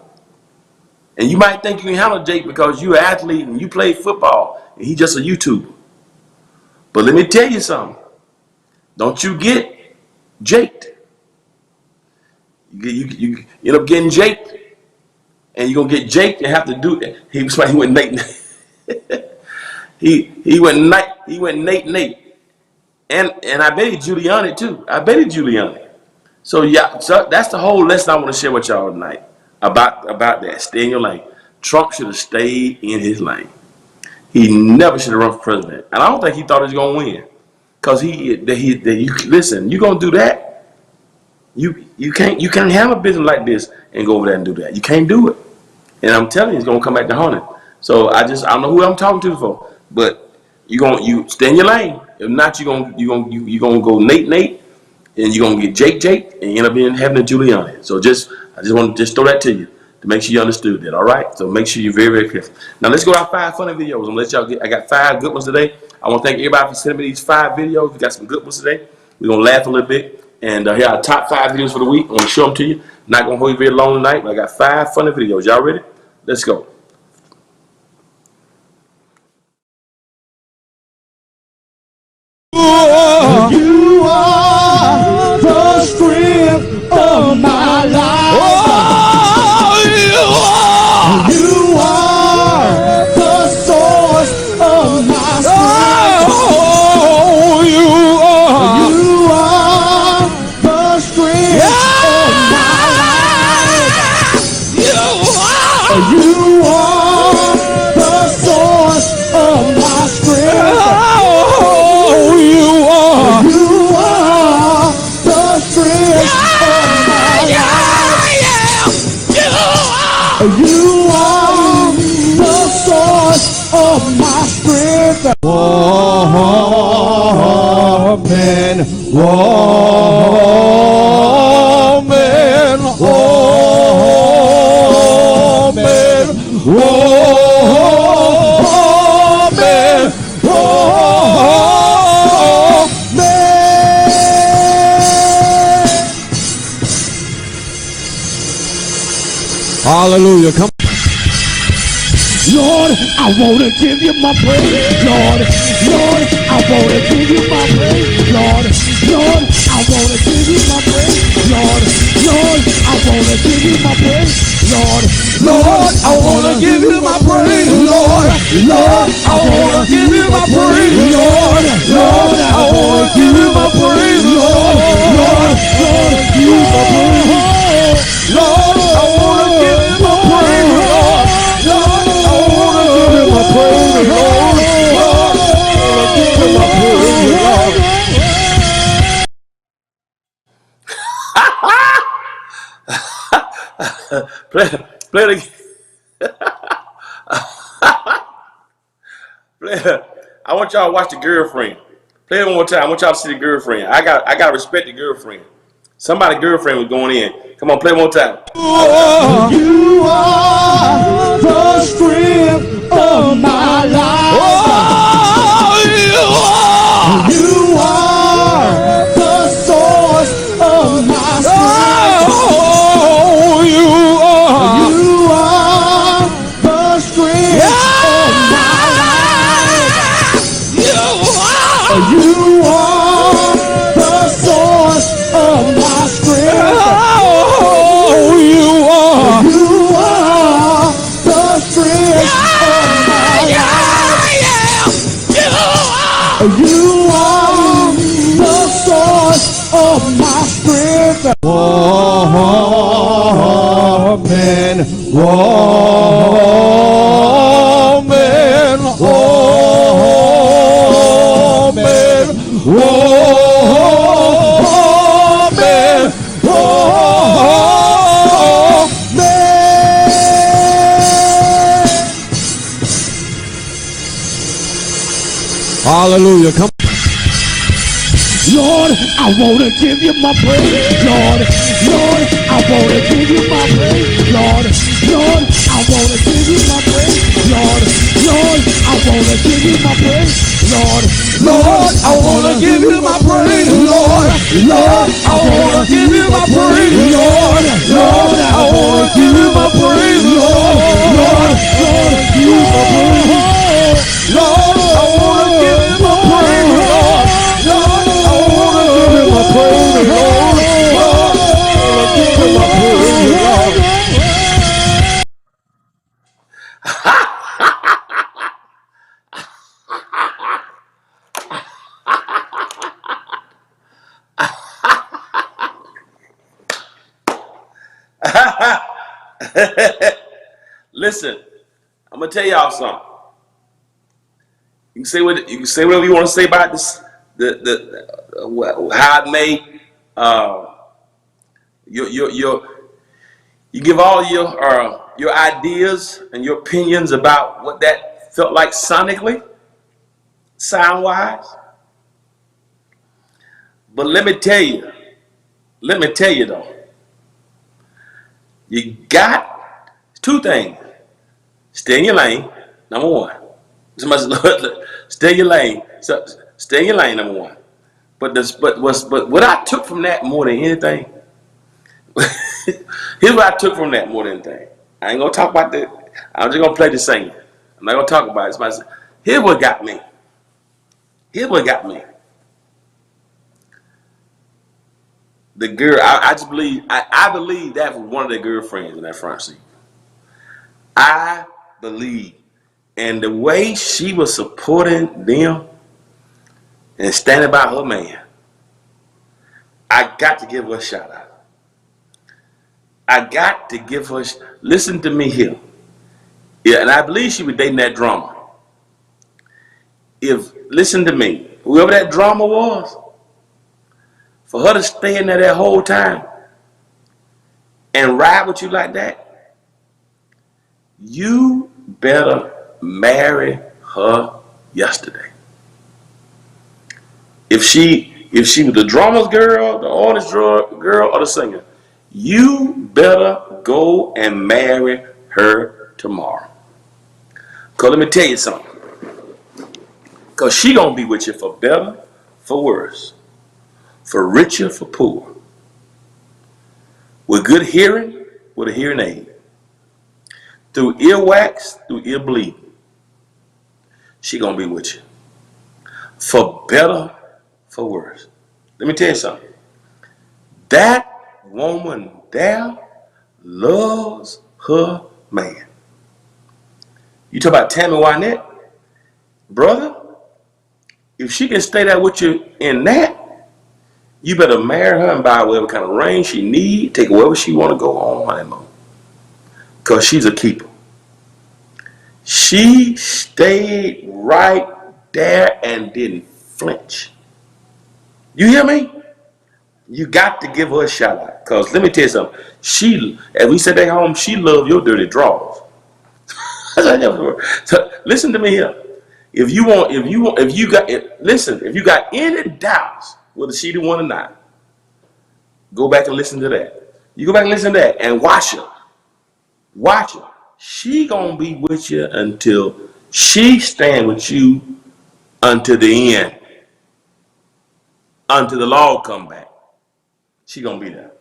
And you might think you can handle Jake because you're an athlete and you play football and he's just a YouTuber. But let me tell you something. Don't you get jaked. You end up getting jaked. And you're going to get jaked and have to do it. He went Nate. he went Nate. And I bet he Giuliani too. I bet he Giuliani. So yeah, so that's the whole lesson I want to share with y'all tonight about that. Stay in your lane. Trump should have stayed in his lane. He never should have run for president. And I don't think he thought he was going to win. Because listen, you're going to do that. You can't handle business like this and go over there and do that. You can't do it. And I'm telling you, it's going to come back to haunt him. So I don't know who I'm talking to for, but you stay in your lane. If not, you're gonna go Nate, and you're gonna get Jake, and you end up having a Giuliani. So I just want to throw that to you to make sure you understood that. All right. So make sure you're very, very careful. Now let's go to our 5 funny videos. I'm gonna let y'all I got 5 good ones today. I want to thank everybody for sending me these 5 videos. We got some good ones today. We're gonna laugh a little bit, and here are our top 5 videos for the week. I'm gonna show them to you. Not gonna hold you very long tonight, but I got 5 funny videos. Y'all ready? Let's go. You are the strength of my life. Oh, you are the source of my strength. Oh, you are the strength of my life. You are the source of my strength. You are the strength of my life. You are the source of my strength. Woman, hallelujah. Come Lord, I wanna give you my praise. Lord, Lord, I wanna give you my praise. Lord, Lord, I wanna give you my praise. Lord, Lord, I wanna give you my praise. Lord, Lord, I wanna give you my praise. Lord, Lord, I wanna give you my praise. Lord, Lord, I wanna give you my praise. Lord, Lord, Lord, give you my praise. Lord, I wanna give you my praise. Lord, Lord, I wanna give you my praise. Lord, Lord, I wanna give you my praise. Lord. Play it again. Play it. I want y'all to watch the girlfriend. Play it one more time. I want y'all to see the girlfriend. I got to respect the girlfriend. Somebody's girlfriend was going in. Come on, play it one more time. You are the strength of my life. Oh, you are the source of my strength. Oh, you are the strength of my life. You are the source of my strength. Oh, you are the strength of my life. You are the source of my strength. Woman, woman, woman, woman, hallelujah. Come. Lord, I wanna give you my praise. Lord, Lord, I wanna give you my praise. Lord, Lord, I wanna give you my praise. Lord, Lord, I wanna give you my praise. Lord, Lord, I wanna give you my praise. Lord, Lord, I wanna give you my praise. Lord, Lord, I wanna give you my praise. Lord, Lord, Lord, give you my praise. Lord, I wanna give you my praise. Lord, Lord, I wanna give you my praise. Lord, Lord, I wanna give you my praise. Lord. Listen, I'm gonna tell y'all something. You can say whatever you want to say about this, how it made you give all your ideas and your opinions about what that felt like sonically, sound wise. But let me tell you though, you got two things. Stay in your lane, number one. Stay in your lane. So, stay in your lane, number one. But what I took from that more than anything, here's what I took from that more than anything. I ain't gonna talk about that. I'm just gonna play the singing. I'm not gonna talk about it. Here's what got me. Here's what got me. The girl, I just believe, I believe that was one of their girlfriends in that front seat. I believe. And the way she was supporting them and standing by her man, I got to give her a shout out. I got to give her, listen to me here. Yeah, and I believe she was dating that drummer. Listen to me, whoever that drummer was, for her to stay in there that whole time and ride with you like that, you better marry her yesterday. If she was the drummer's girl, the artist's girl, or the singer, you better go and marry her tomorrow. Because let me tell you something. Because she gonna be with you for better, for worse, for richer, for poor, with good hearing, with a hearing aid, through earwax, through ear bleeding, she gonna be with you. For better, for worse. Let me tell you something. That woman there loves her man. You talk about Tammy Wynette, brother, if she can stay there with you in that, you better marry her and buy whatever kind of ring she need, take wherever she want to go on honeymoon. Because she's a keeper. She stayed right there and didn't flinch. You hear me? You got to give her a shout out. Because let me tell you something. She, as we said at home, she loved your dirty drawers. So listen to me here. If you got any doubts whether she the one or not, go back and listen to that. You go back and listen to that and watch her. Watch her. She gonna be with you until she stand with you until the end. Until the Lord come back. She gonna be there.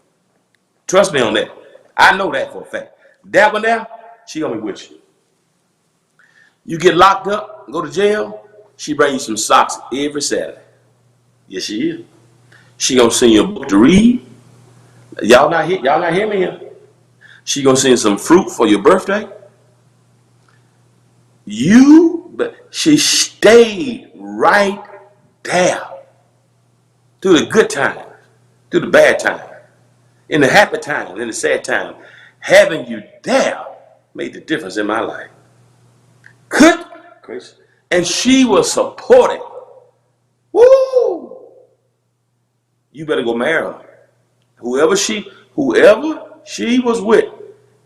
Trust me on that. I know that for a fact. That one there, she gonna be with you. You get locked up, go to jail, she bring you some socks every Saturday. Yes, she is. She gonna send you a book to read. Y'all not hear me here. She gonna send some fruit for your birthday. But she stayed right there through the good times, through the bad times, in the happy times, in the sad times. Having you there made the difference in my life. Good gracious. And she was supported. Woo! You better go marry her. Whoever she was with,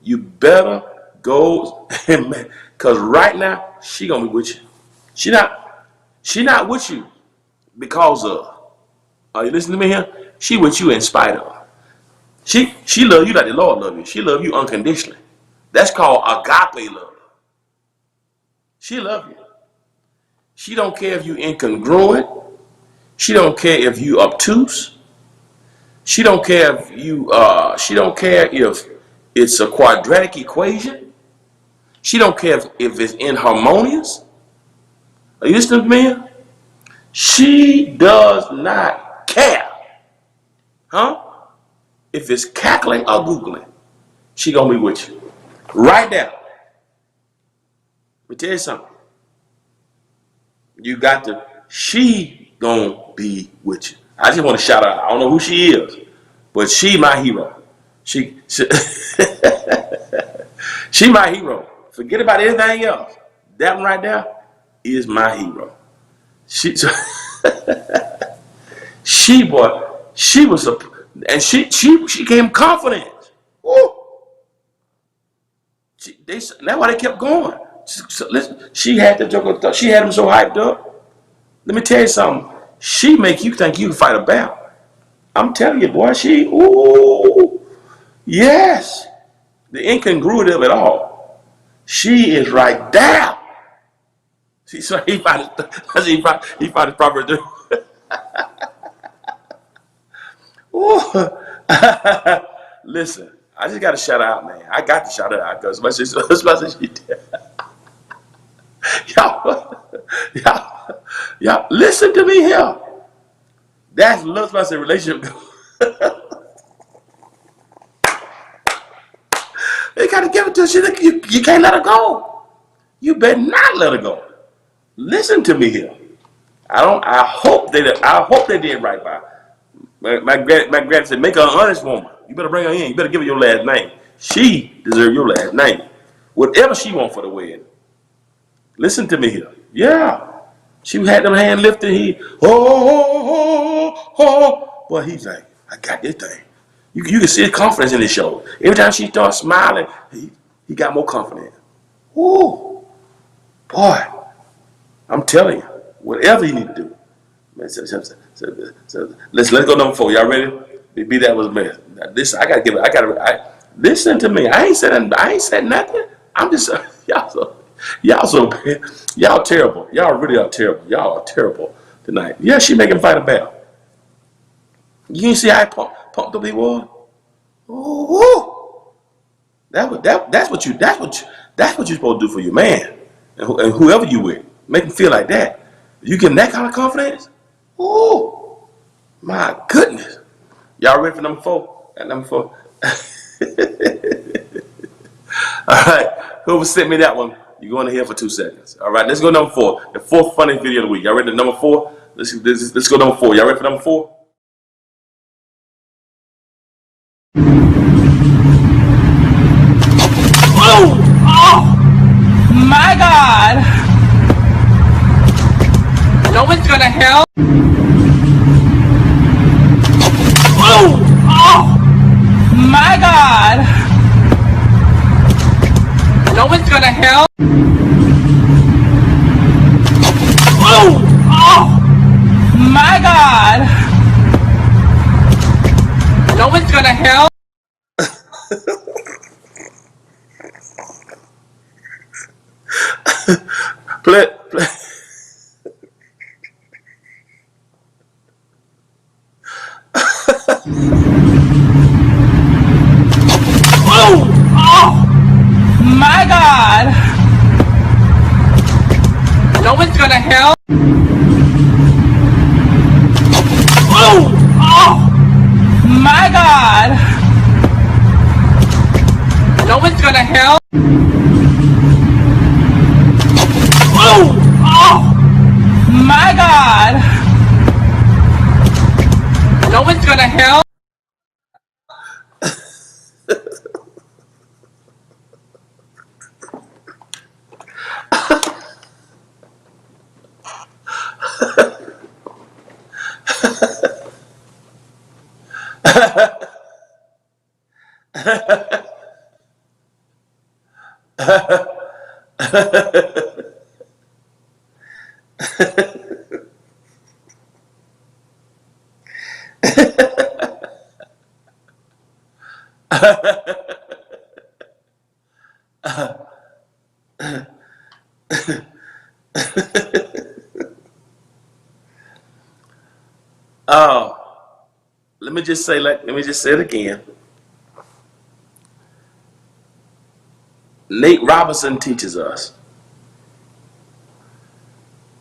you better go and marry. Because right now, she gonna be with you. She not with you because of. Are you listening to me here? She with you in spite of. She love you like the Lord love you. She love you unconditionally. That's called agape love. She love you. She don't care if you incongruent. She don't care if you obtuse. She don't care if you. She don't care if it's a quadratic equation. She don't care if it's inharmonious. Are you listening to me? She does not care. Huh? If it's cackling or googling, she gonna be with you. Right there. Let me tell you something. You got to, she gonna be with you. I just want to shout out. I don't know who she is, but she my hero. She my hero. Forget about anything else. That one right there is my hero. She was and she came confident. Woo. That's why they kept going. Listen, she had the joker. She had him so hyped up. Let me tell you something. She make you think you can fight a battle. I'm telling you, boy. Yes, the incongruity of it all. She is right there. See, so he found his proper do. Listen, I just got to shout out, man. I got to shout her out because my sister she did. Y'all, listen to me here. That's love my relationship. You got to give it to her. You can't let her go. You better not let her go. Listen to me here. I hope they did right by her. My granddad said, make her an honest woman. You better bring her in. You better give her your last name. She deserves your last name. Whatever she wants for the wedding. Listen to me here. Yeah. She had them hand lifted. He, Boy, he's like, I got this thing. You can see the confidence in his show. Every time she starts smiling, he got more confident. Ooh. Boy, I'm telling you, whatever you need to do. Let's go number 4. Y'all ready? Be that was a mess. This I gotta give it. Listen to me. I ain't said nothing. I'm just y'all terrible. Y'all really are terrible. Y'all are terrible tonight. Yeah, she making him fight a battle. You can see how pumped up he was. Ooh. That's what you're supposed to do for your man and whoever you with. Make them feel like that. You give them that kind of confidence? Oh, my goodness. Y'all ready for number 4? At number 4. All right. Whoever sent me that one, you're going to hear for 2 seconds. All right, let's go number 4. The 4th funniest video of the week. Y'all ready to number 4? Let's go number 4. Y'all ready for number 4? Oh! Oh! My God! No one's gonna help. Oh! Oh! My God! No one's gonna help. Oh! Oh! My God! No one's gonna help. Play. Oh! Oh! My God! No one's gonna help. Oh! Oh! My God! No one's gonna help. Oh! Oh! My God! No one's gonna help. Let me just say it again. Nate Robinson teaches us.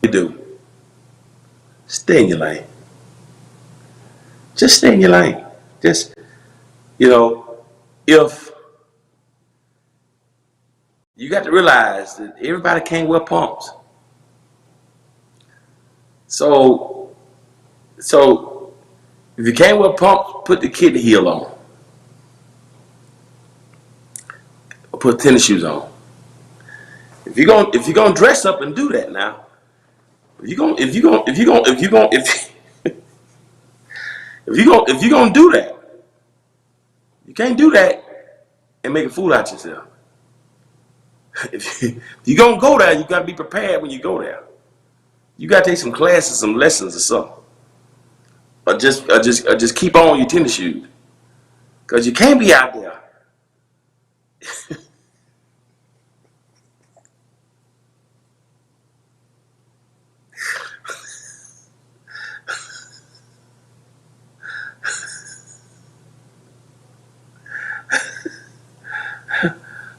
You do. Stay in your lane. Just stay in your lane. Just, if you got to realize that everybody can't wear pumps. So if you can't wear pumps, put the kidney heel on. Or put tennis shoes on. If you're gonna dress up and do that now, if you're gonna do that, you can't do that and make a fool out yourself. If you're gonna go there, you gotta be prepared when you go there. You gotta take some classes, some lessons or something. Or just keep on your tennis shoes. Cause you can't be out there.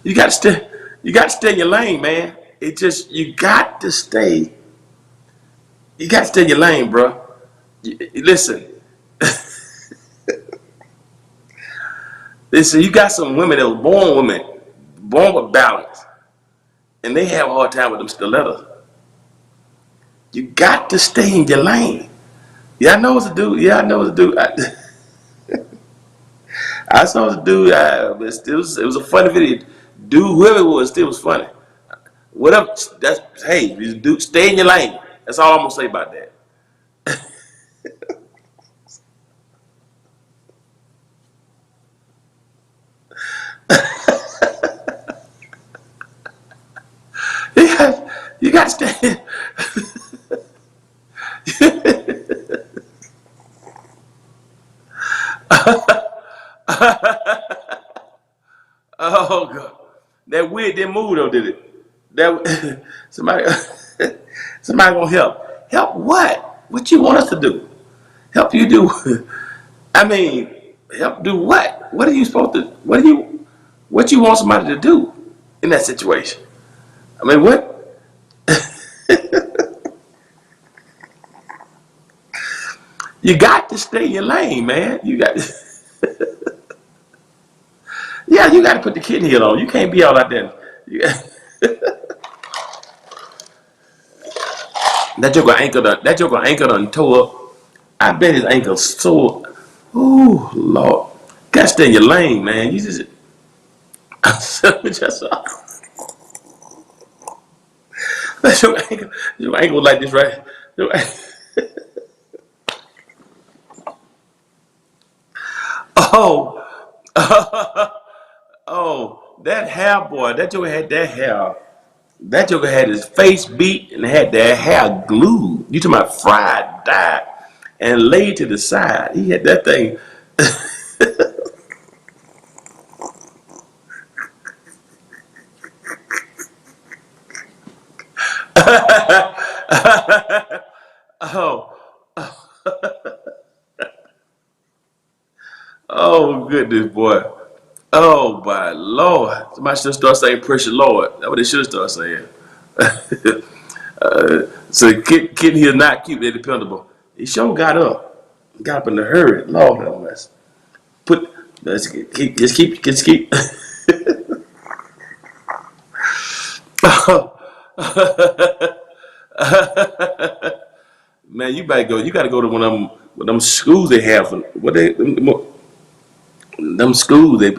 You got to stay in your lane, man. You got to stay in your lane, bro. Listen, you got some women that were born with balance, and they have a hard time with them stilettos. You got to stay in your lane. Yeah, I know what to do. I saw what to do. It was a funny video. Dude, whoever it was, still was funny. Whatever. Hey, stay in your lane. That's all I'm gonna say about that. You got to stay. Oh God, that wig didn't move though, did it? That somebody gonna help. Help what? What you want us to do? Help you do? I mean, help do what? What are you supposed to? What you want somebody to do in that situation? I mean, what? You got to stay in your lane, man. You got to, yeah, you got to put the kitten heel on. You can't be all out there. That joker ankle done tore up. I bet his ankle's sore. Ooh, Lord. Got to stay in your lane, man. You just that's your ankle like this, right? Oh, oh, that hair boy, that joker had that hair. That joker had his face beat and had that hair glued. You talking about fried, dyed, and laid to the side. He had that thing. Oh, oh goodness, boy. Oh my Lord. Somebody should start saying precious Lord. That's what they should start saying. So kid here not cute, they're dependable. He sure got up. Got up in the hurry. Lord have mercy. Just keep. Man, you better go. You got to go to one of them schools they have. Them schools they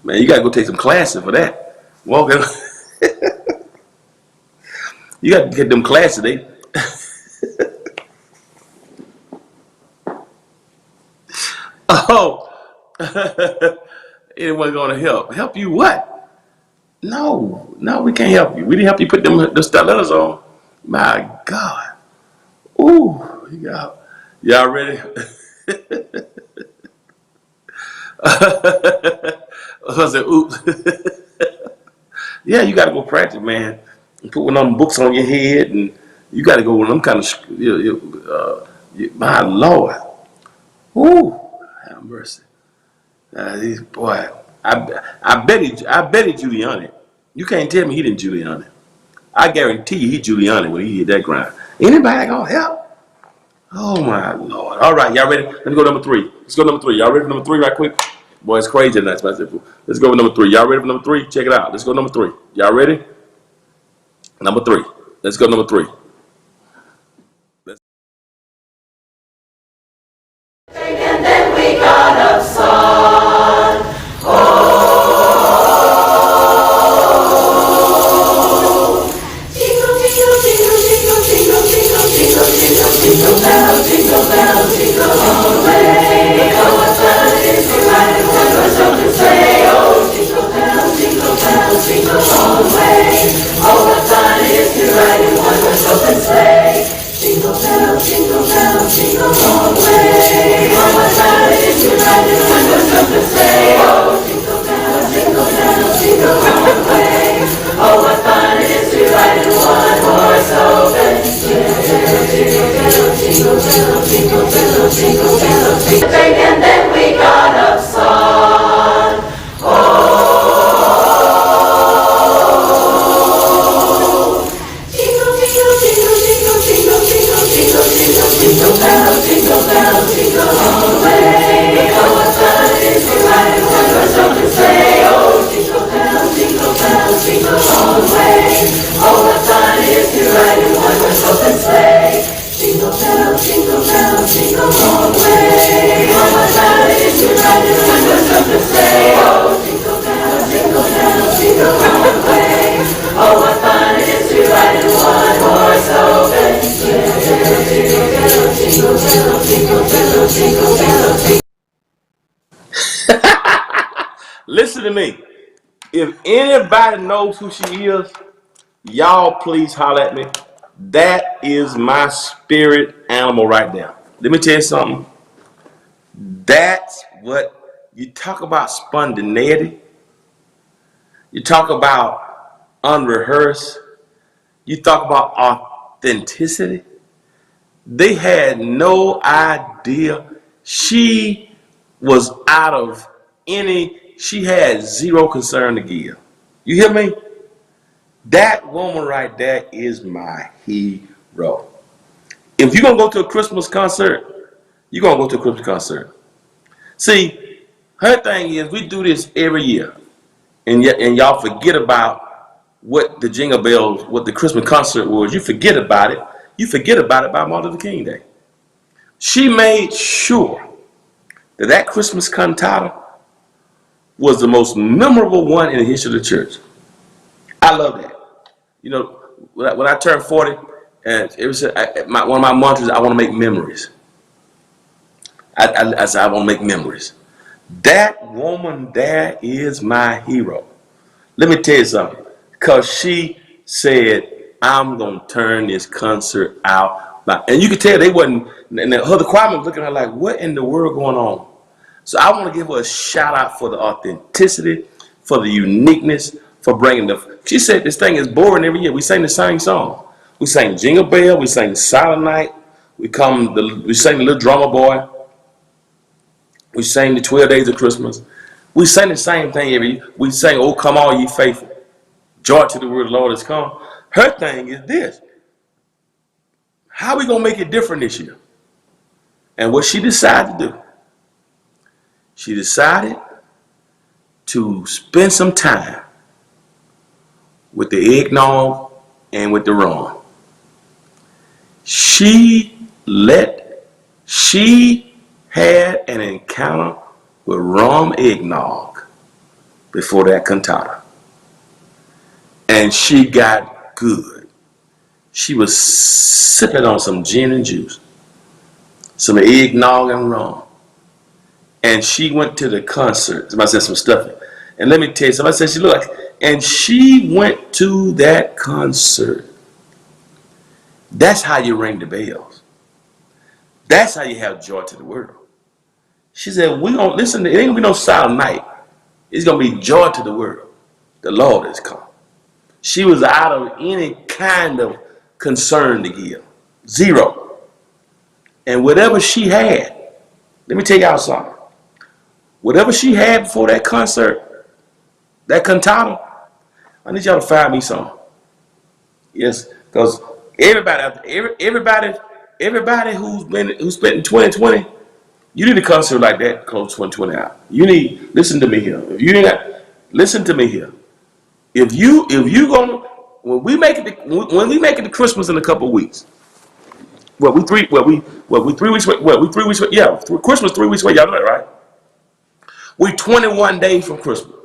man, you got to go take some classes for that. Walk in. You got to get them classes. They. Oh. Anyone going to help? Help you what? No, we can't help you. We didn't help you put the stilettos on. My God. Ooh, y'all ready? I said, oops. Yeah, you got to go practice, man. And put one of them books on your head, and you got to go with them kind of. My Lord. Ooh, have mercy. These boy, I bet he Giuliani. You can't tell me he didn't Giuliani. I guarantee you he Giuliani when he hit that grind. Anybody gonna help? Oh my Lord. All right, y'all ready? Let me go number 3. Let's go number 3. Y'all ready for number 3 right quick? Boy, it's crazy tonight. Let's go with number 3. Y'all ready for number 3? Check it out. Let's go number 3. Y'all ready? Number 3. Let's go number 3. And then we got a song. Jingle, jingle, jingle, jingle, jingle, jingle, jingle, jingle, jingle bell, jingle bell, jingle all the way. Oh, what fun it is to ride in one-horse open sleigh. Oh, jingle bell, jingle bell, jingle all the way. Oh, what fun it is to ride in one-horse open sleigh. Jingle bell, jingle bell, jingle all the way. Oh, what fun it is to ride in one-horse open sleigh. Oh, jingle bell, jingle bell, jingle all the way. Oh, what fun it is to ride in one-horse open sleigh. Jingle bell, jingle bell, jingle bell, jingle bell, jingle. And then we got a song. Jingle bell, jingle bell, jingle all the way. Oh, what fun it is to ride in one-horse open sleigh. Oh, jingle bell, jingle bell, jingle all the way. Oh, what fun it is to ride in one-horse open sleigh. Jingle bell, jingle bell, jingle all the way. Oh, what fun it is to ride in one-horse open sleigh. Oh, jingle bell, jingle bell, jingle all the way. Oh, what fun it is to ride in one-horse open sleigh. Jingle bell, jingle bell, jingle bell, jingle bell, jingle. Listen to me. If anybody knows who she is, y'all please holler at me. That is my spirit animal right there. Let me tell you something. That's what you talk about spontaneity. You talk about unrehearsed. You talk about authenticity. They had no idea. She was out of she had zero concern to give. You hear me? That woman right there is my hero. If you're going to go to a Christmas concert, You're going to go to a Christmas concert. See, her thing is we do this every year. And y'all forget about what the Jingle Bells, what the Christmas concert was. You forget about it. You forget about it by Martin Luther King Day. She made sure that Christmas cantata was the most memorable one in the history of the church. I love that. You know, when I turned 40, and it was one of my mantras, I want to make memories. I said, I want to make memories. That woman there is my hero. Let me tell you something. Because she said, I'm going to turn this concert out. And you could tell they wasn't, and the other choir was looking at her like, what in the world going on? So I want to give her a shout out for the authenticity, for the uniqueness, for bringing she said this thing is boring every year. We sing the same song. We sang Jingle Bell, we sang Silent Night, we sang the Little Drummer Boy, we sang the 12 Days of Christmas. We sang the same thing every year. We sang, Oh Come All Ye Faithful. Joy to the Word of the Lord has come. Her thing is this. How are we going to make it different this year? And what she decided to do, she decided to spend some time with the eggnog and with the rum. She had an encounter with rum eggnog before that cantata. And she got good. She was sipping on some gin and juice, some eggnog and rum. And she went to the concert. Somebody said some stuffing. And let me tell you, somebody said she looked like, and she went to that concert. That's how you ring the bells. That's how you have joy to the world. She said, we don't listen to, it ain't gonna be no silent night. It's gonna be joy to the world. The Lord has come. She was out of any kind of concern to give. Zero. And whatever she had, let me tell y'all something. Whatever she had before that concert, that cantata, I need y'all to find me some. Yes, because everybody who's spent in 2020, you need a concert like that close 2020 out. You need, listen to me here. If you ain't listen to me here. If you gonna when we make it to Christmas in a couple of weeks. We 3 weeks away. Yeah, Christmas 3 weeks away. Y'all know that, right? We 21 days from Christmas.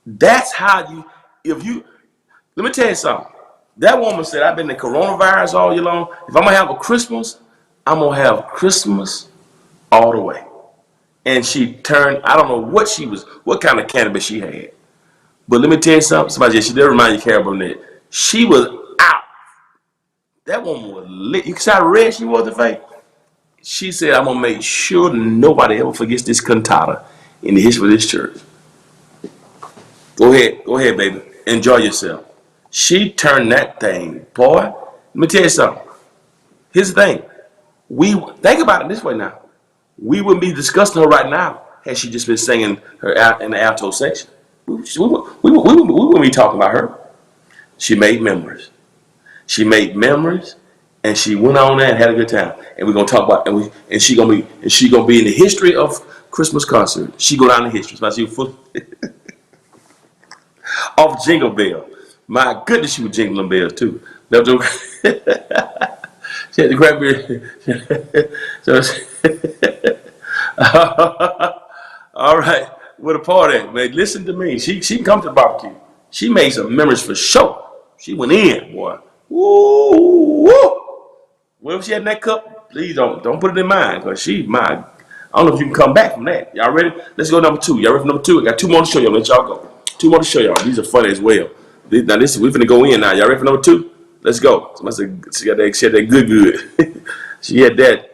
That's how let me tell you something. That woman said, I've been in coronavirus all year long. If I'm gonna have a Christmas, I'm gonna have Christmas all the way. And she turned, I don't know what kind of cannabis she had. But let me tell you something. Somebody said, she did remind you, Carol Burnett. She was out. That woman was lit. You see how red she was, the face? She said, I'm gonna make sure nobody ever forgets this cantata in the history of this church. Go ahead, baby. Enjoy yourself. She turned that thing, boy. Let me tell you something. Here's the thing. Think about it this way now. We wouldn't be discussing her right now had she just been singing her out in the alto section. We wouldn't be talking about her. She made memories. She made memories, and she went on there and had a good time. And we're gonna talk about and she gonna be in the history of Christmas concert. She go down in history. So she was off Jingle Bell. My goodness, she was jingling bells too. She had the cranberry. All right, where the party at, man? Listen to me. She can come to the barbecue. She made some memories for sure. She went in, boy. Woo, woo. Whatever she had in that cup, please don't put it in mine, because I don't know if you can come back from that. Y'all ready? Let's go number 2. Y'all ready for number 2? I got 2 more to show y'all. Let y'all go. 2 more to show y'all. These are funny as well. Now listen, we're finna go in now. Y'all ready for number 2? Let's go. Somebody said she had that good. She had that.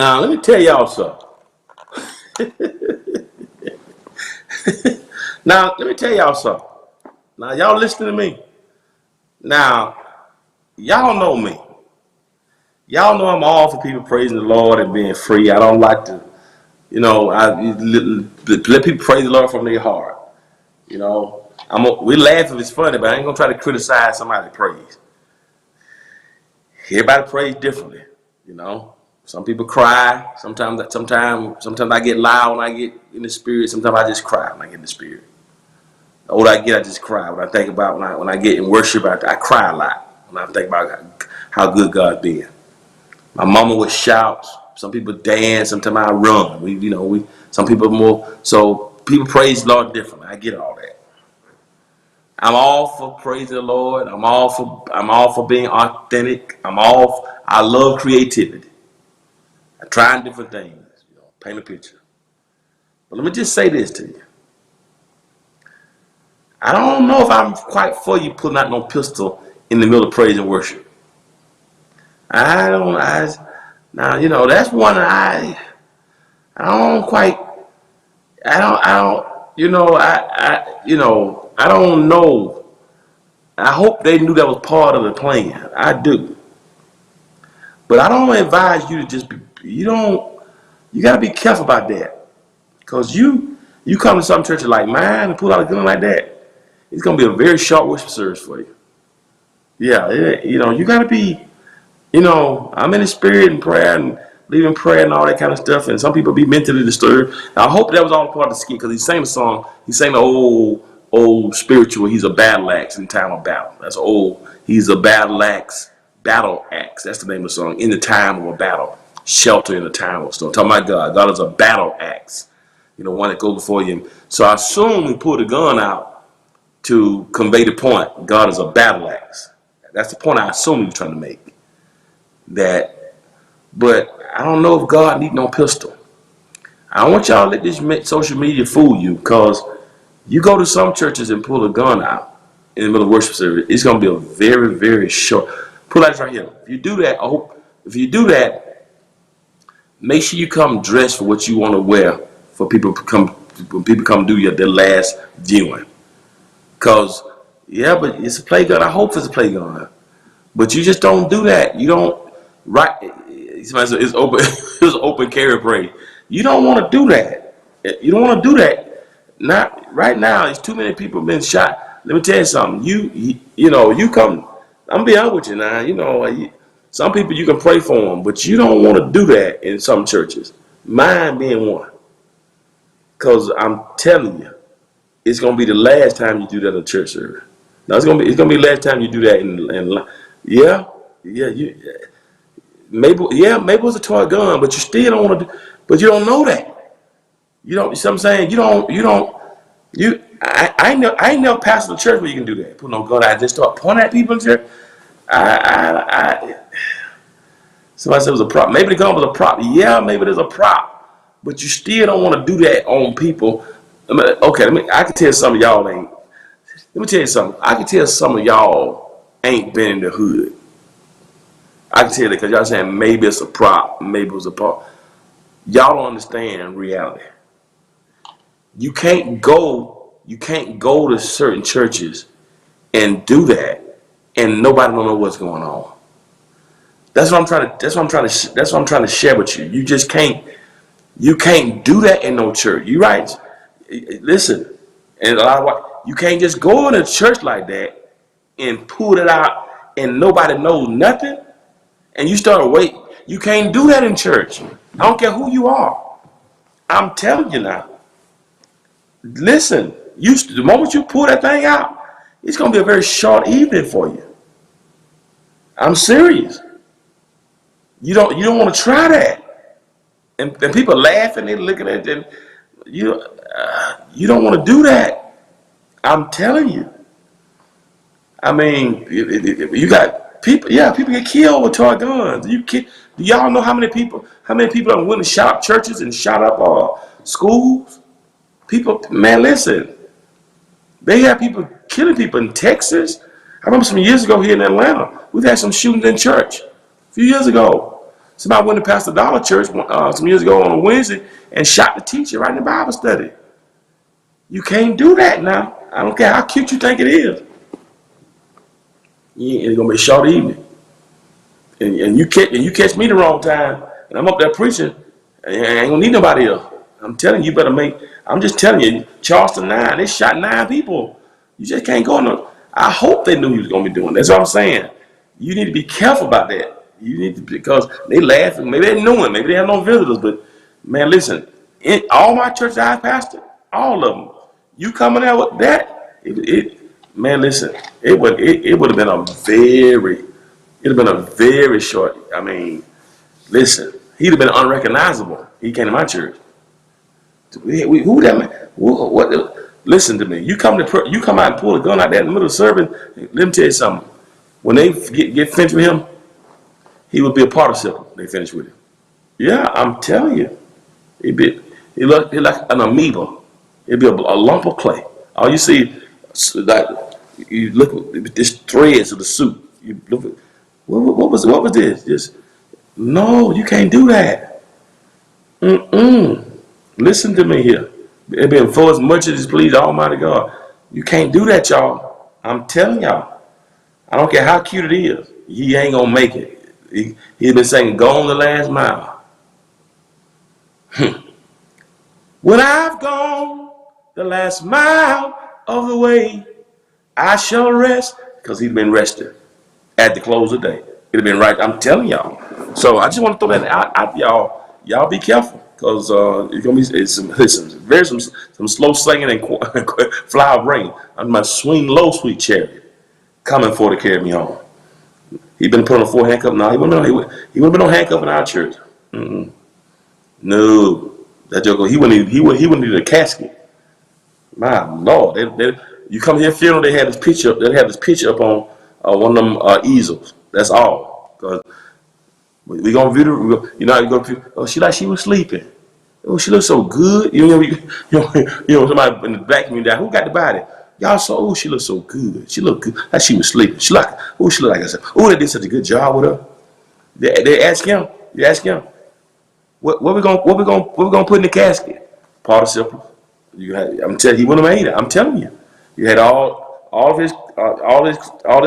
Now, let me tell y'all something. Now, let me tell y'all something. Now, y'all listening to me. Now, y'all know me. Y'all know I'm all for people praising the Lord and being free. I don't like to, let people praise the Lord from their heart. We laugh if it's funny, but I ain't gonna try to criticize somebody's praise. Everybody prays differently, Some people cry. Sometimes I get loud when I get in the spirit. Sometimes I just cry when I get in the spirit. The older I get, I just cry. When I think about when I get in worship, I cry a lot. When I think about how good God's been. My mama would shout. Some people dance. Sometimes I run. Some people more. So people praise the Lord differently. I get all that. I'm all for praising the Lord. I'm all for being authentic. I love creativity. I try different things. Paint a picture. But let me just say this to you. I don't know if I'm quite for you putting out no pistol in the middle of praise and worship. That's one I don't quite, I don't know. I hope they knew that was part of the plan. I do. But I don't advise you to just you got to be careful about that. Because you come to some churches like mine and pull out a gun like that, it's going to be a very short worship service for you. Yeah, you got to be, I'm in the spirit and prayer and leaving prayer and all that kind of stuff. And some people be mentally disturbed. Now, I hope that was all part of the skit because he sang the song. He sang the old spiritual. He's a battle axe in time of battle. That's old. He's a battle axe. Battle axe. That's the name of the song. In the time of a battle. Shelter in the time of a storm. Talking about God. God is a battle axe. One that goes before you. So I assume we pulled the gun out to convey the point. God is a battle axe. That's the point I assume he was trying to make. But I don't know if God need no pistol. I don't want y'all to let this social media fool you, because you go to some churches and pull a gun out in the middle of worship service, it's going to be a very, very short. Pull out this right here. If you do that, make sure you come dressed for what you want to wear for people to come when people come do their last viewing. Because but it's a play gun. I hope it's a play gun. But you just don't do that. You don't, right? Somebody said it's open, it's open carry parade. You don't want to do that. You don't want to do that. Not right now. There's too many people been shot. Let me tell you something. You come. I'm being honest with you now. Some people you can pray for them, but you don't want to do that in some churches. Mine being one. Because I'm telling you, it's gonna be the last time you do that in a church service. Now it's gonna be the last time you do that maybe it was a toy gun, but you still don't want to. But you don't know that. You know what I'm saying? I ain't never passed a church where you can do that. Put no gun out, just start pointing at people in church. Somebody said it was a prop. Maybe the gun was a prop. Yeah, maybe there's a prop, but you still don't want to do that on people. I can tell some of y'all ain't. Let me tell you something. I can tell some of y'all ain't been in the hood. I can tell that because y'all saying maybe it's a prop, maybe it was a prop. Y'all don't understand reality. You can't go to certain churches and do that, and nobody don't know what's going on. That's what I'm trying to share with you. You just can't. You can't do that in no church. You right? Listen, and you can't just go in a church like that and pull it out and nobody knows nothing, and you start waiting. You can't do that in church. I don't care who you are. I'm telling you now. Listen, the moment you pull that thing out, it's gonna be a very short evening for you. I'm serious. You don't want to try that, and people laughing, they looking at it. And you don't want to do that. I'm telling you. I mean, you got people. Yeah, people get killed with toy guns. Do y'all know how many people are willing to shut up churches and shut up schools? People, man, listen. They have people killing people in Texas. I remember some years ago here in Atlanta, we've had some shootings in church. A few years ago, Somebody went to Pastor Dollar Church some years ago on a Wednesday and shot the teacher right in the Bible study. You can't do that now. I don't care how cute you think it is. It's gonna be a short evening, and you catch me the wrong time, and I'm up there preaching, and I ain't gonna need nobody else. I'm telling you, better make. I'm just telling you, Charleston 9, they shot 9 people. You just can't go no. I hope they knew he was gonna be doing. That's what I'm saying. You need to be careful about that. You need to, because they laughing. Maybe they knew him. Maybe they have no visitors. But man, listen. In all my churches I pastored, all of them. You coming out with that? Man, listen. It would have been a very short. I mean, listen. He'd have been unrecognizable. He came to my church. Who that man? What? Listen to me. You come out and pull a gun out there in the middle of serving. Let me tell you something. When they get finished with him, he would be a participle. They finish with him. Yeah, I'm telling you. He'd look like an amoeba. It'd be a lump of clay. All you see, like you look at this threads of the suit. You look at what was this? Just no, you can't do that. Listen to me here. It been for as much as please Almighty God. You can't do that, y'all. I'm telling y'all. I don't care how cute it is. He ain't gonna make it. He's been saying, "Go on the last mile." When I've gone the last mile of the way, I shall rest, because he's been resting at the close of the day. It'd been right. I'm telling y'all. So I just want to throw that out y'all. Y'all be careful, because it's gonna be some slow singing and flower rain. I'm my swing low, sweet chariot, coming for to carry me home. He been put on a 4 handcuff. No, he would have been on handcuff in our church. No, that joke. He wouldn't need a casket. My Lord, you come here funeral. They had his picture. They have his picture up on one of them easels. That's all. Cause we gonna view the. You know how you go to. Oh, she was sleeping. Oh, she looks so good. You know somebody in the back of me down. Who got the body? Y'all saw. Oh, she looks so good. She looked good. Like she was sleeping. She looked like I said. Oh, they did such a good job with her. They ask him. You ask him. What we gonna put in the casket? Participle. I'm telling you, he wouldn't have made it. I'm telling you. You had all his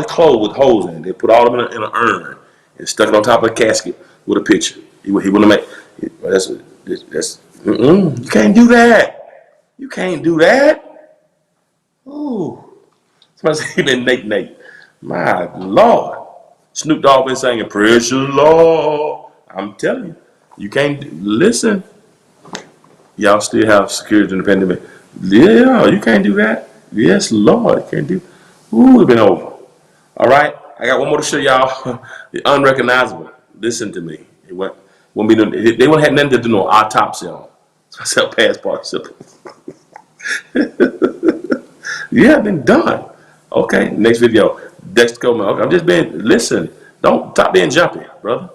clothes with holes in it. They put all of them in an urn and stuck it on top of a casket with a picture. He wouldn't have made it. That's you can't do that. You can't do that. Ooh. Somebody say he been Nate. My Lord. Snoop Dogg been singing Precious Lord. I'm telling you. You can't listen. Y'all still have security in the pandemic. Yeah, you can't do that. Yes, Lord, you can't do. Ooh, it's been over. All right, I got one more to show y'all. The unrecognizable. Listen to me. They won't have nothing to do no autopsy on. So I said past participle. Yeah, been done. Okay, next video. Dexter Coleman. Okay, I'm just being. Listen, don't stop being jumpy, brother.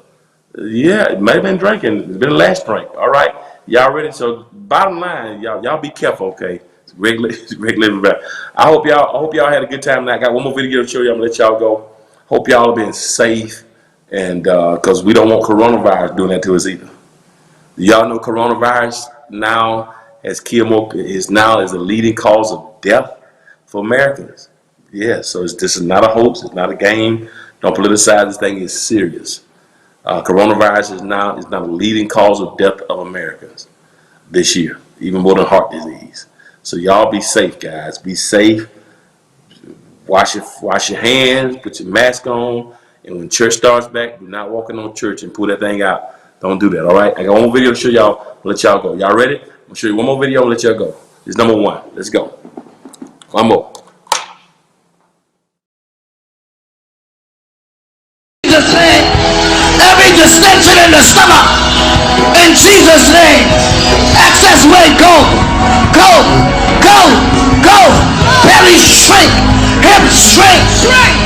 Yeah, it may have been drinking. It's been a last drink. All right, y'all ready? So bottom line, y'all be careful, okay? It's regular. I hope y'all had a good time tonight. I got one more video to show you. I'm gonna let y'all go. Hope y'all are being safe, and because we don't want coronavirus doing that to us either. Y'all know coronavirus now has killed more. Is the leading cause of death for Americans. Yeah, so this is not a hoax. It's not a game. Don't politicize this thing. It's serious. Coronavirus is now a leading cause of death of Americans this year, even more than heart disease. So y'all be safe, guys. Be safe. Wash your hands. Put your mask on. And when church starts back, do not walk in on church and pull that thing out. Don't do that. All right. I got one more video to show y'all. I'll let y'all go. Y'all ready? I'm gonna show you one more video and let y'all go. This is number 1. Let's go. One more. Jesus' name, every distension in the stomach, in Jesus' name, excess weight, go, belly shrink, hips shrink,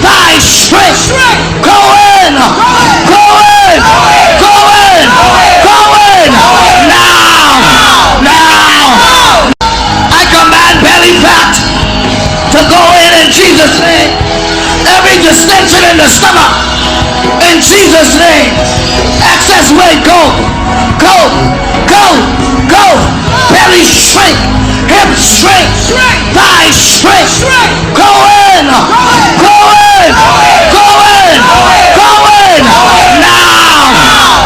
thighs shrink, go in, now, I command belly fat to go in Jesus' name, every distension in the stomach, in Jesus' name. Excess weight, go, go, go, go. Belly shrink, hips shrink, thighs shrink. Go in, go in, go in, go in.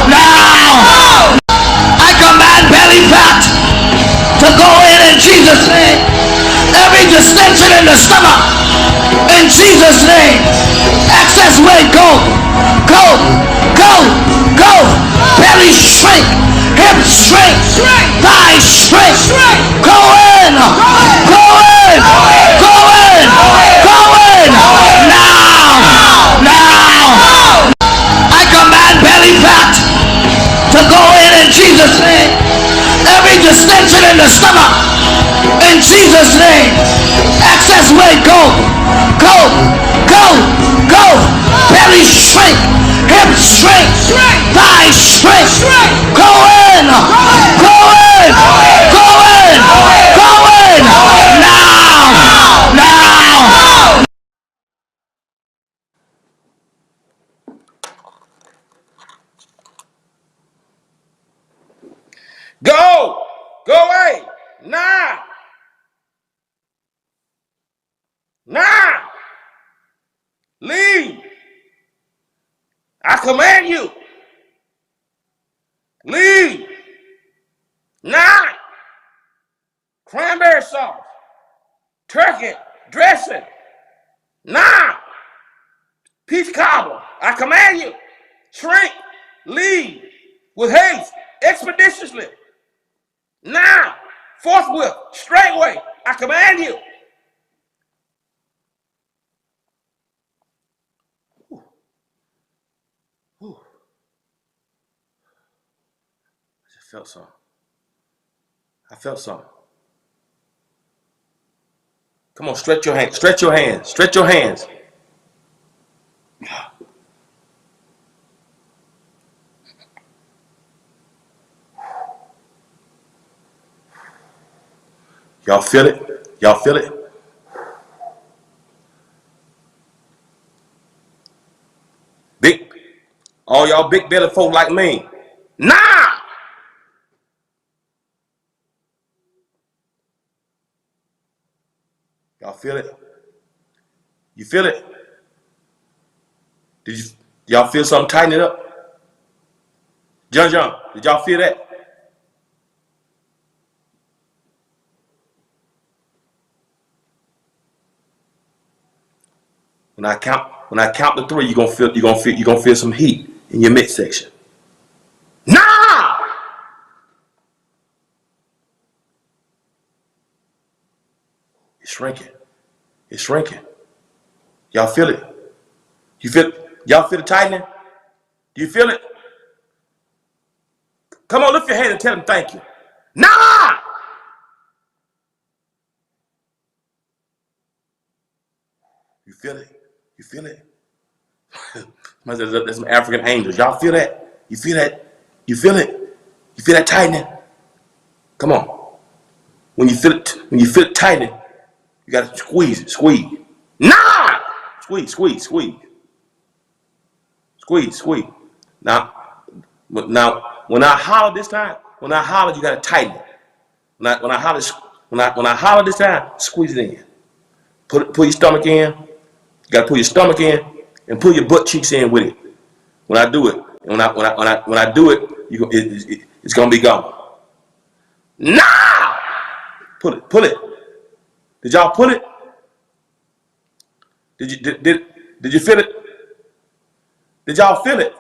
Now. I command belly fat to go in Jesus' name. Every distension in the stomach, in Jesus' name. Excess weight, go, go, go, go. Belly shrink, hips shrink, thighs shrink. Go in, go in, go in, go in. Now. I command belly fat to go in Jesus' name. Every distension in the stomach, in Jesus' name. Excess weight, go, go, go, go. Belly shrink, hips shrink, thighs shrink. Go in, go in, go in, go in. Now. Go away, now. Leave. I command you. Leave. Now. Cranberry sauce, turkey, dressing. Now. Peach cobbler. I command you. Shrink. Leave. With haste. Expeditiously. Now. Forthwith. Straightway. I command you. I felt something. I felt something. Come on, stretch your hands. Stretch your hands. Stretch your hands. Y'all feel it? Y'all feel it? Big, all y'all big belly folk like me. Nah! Y'all feel it? You feel it? Did y'all feel something tightening up? John, did y'all feel that? When I count to 3, you're gonna feel some heat in your midsection. Nah! It's shrinking. It's shrinking. Y'all feel it? Y'all feel the tightening? Do you feel it? Come on, lift your hand and tell them thank you. Nah! You feel it? You feel it? There's some African angels. Y'all feel that? You feel that? You feel it? You feel that tightening? Come on. When you feel it tightening, you gotta squeeze it. Squeeze. Nah! Squeeze. Now, when I holler this time, you gotta tighten it. When I holler this time, squeeze it in. Pull your stomach in. You gotta pull your stomach in and pull your butt cheeks in with it. When I do it, and when I do it, it's gonna be gone. Now, pull it. Did y'all pull it? Did you feel it? Did y'all feel it?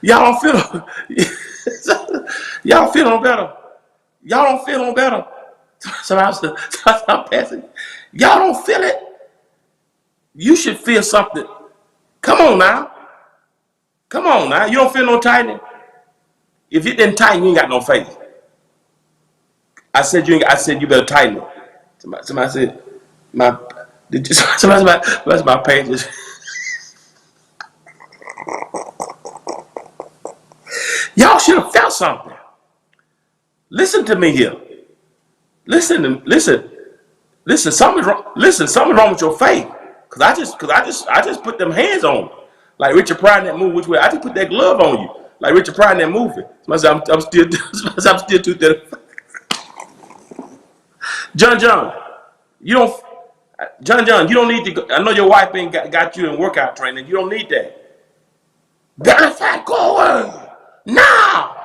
Y'all don't feel y'all feel no better. Y'all don't feel no better. So I'm passing. Y'all don't feel it. You should feel something. Come on now. You don't feel no tightening. If it didn't tighten, you ain't got no faith. I said you better tighten it. Somebody said my. Did you, somebody's my pages. Y'all should have felt something. Listen to me here. Listen. Something's wrong. Listen, something's wrong with your faith. Cause I just put them hands on you. Like Richard Pryor in that movie. Which way? I just put that glove on you. Like Richard Pryor in that movie. Somebody said I'm still too dead. John, you don't. John, you don't need to go. I know your wife ain't got you in workout training. You don't need that. Benefit going now.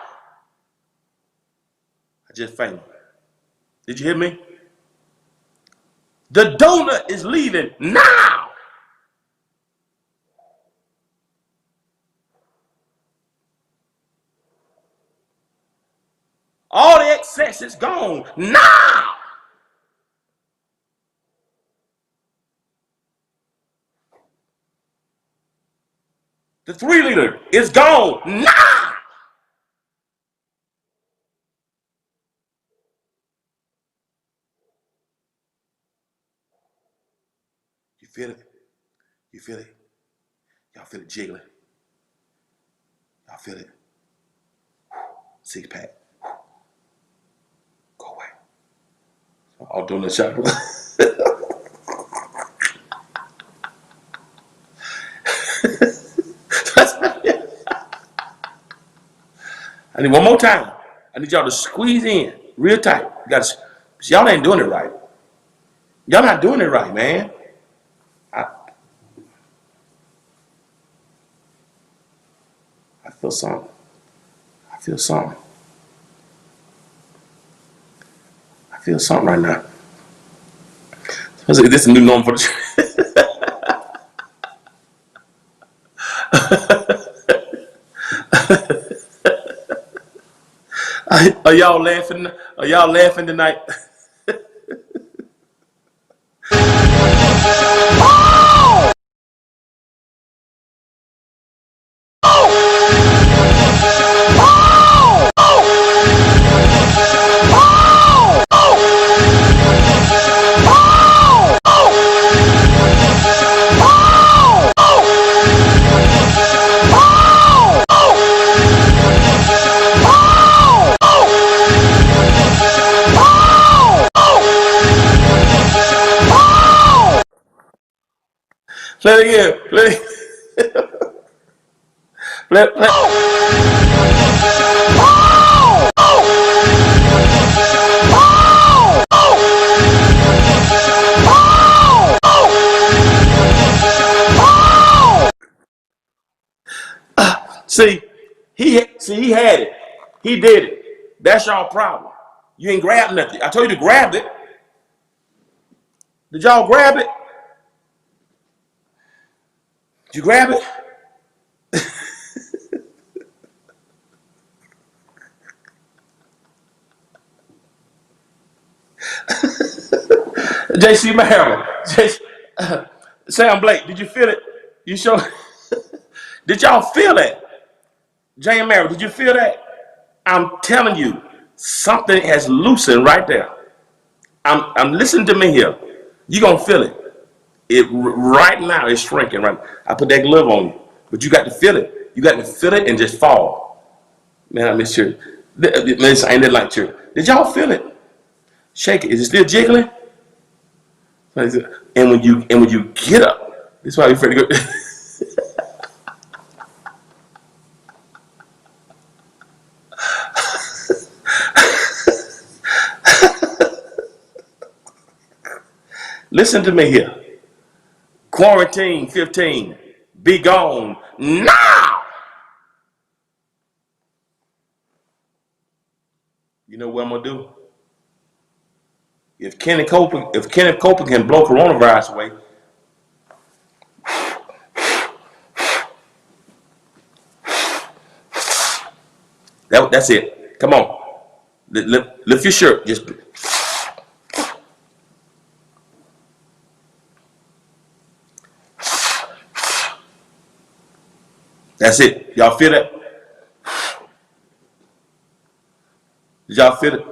I just fainted. Did you hear me? The donor is leaving now. All the excess is gone now. The 3-liter is gone now. You feel it? You feel it? Y'all feel it jiggling? Y'all feel it? 6-pack. Go away. All doing the shot. I need one more time. I need y'all to squeeze in real tight. You gotta, y'all ain't doing it right. Y'all not doing it right, man. I feel something. I feel something. I feel something right now. This is a new norm for the church. Are y'all laughing? Are y'all laughing tonight? Play it again. Play. Play. See, he had it. He did it. That's y'all problem. You ain't grabbed nothing. I told you to grab it. Did y'all grab it? Did you grab it? JC Merrill, Sam Blake, did you feel it? You sure? Did y'all feel that? Jay and Merrill, did you feel that? I'm telling you, something has loosened right there. I'm listening to me here. You gonna feel it. It right now is shrinking. Right, I put that glove on you, but you got to feel it. You got to feel it and just fall. Man, I miss you. This ain't it like church. Did y'all feel it? Shake it. Is it still jiggling? And when you get up, this is why you're afraid to go. Listen to me here. Quarantine 15. Be gone now. You know what I'm gonna do? If Kenneth Copeland can blow coronavirus away, that's it. Come on, lift your shirt. Just that's it. Y'all feel that? Did y'all feel it?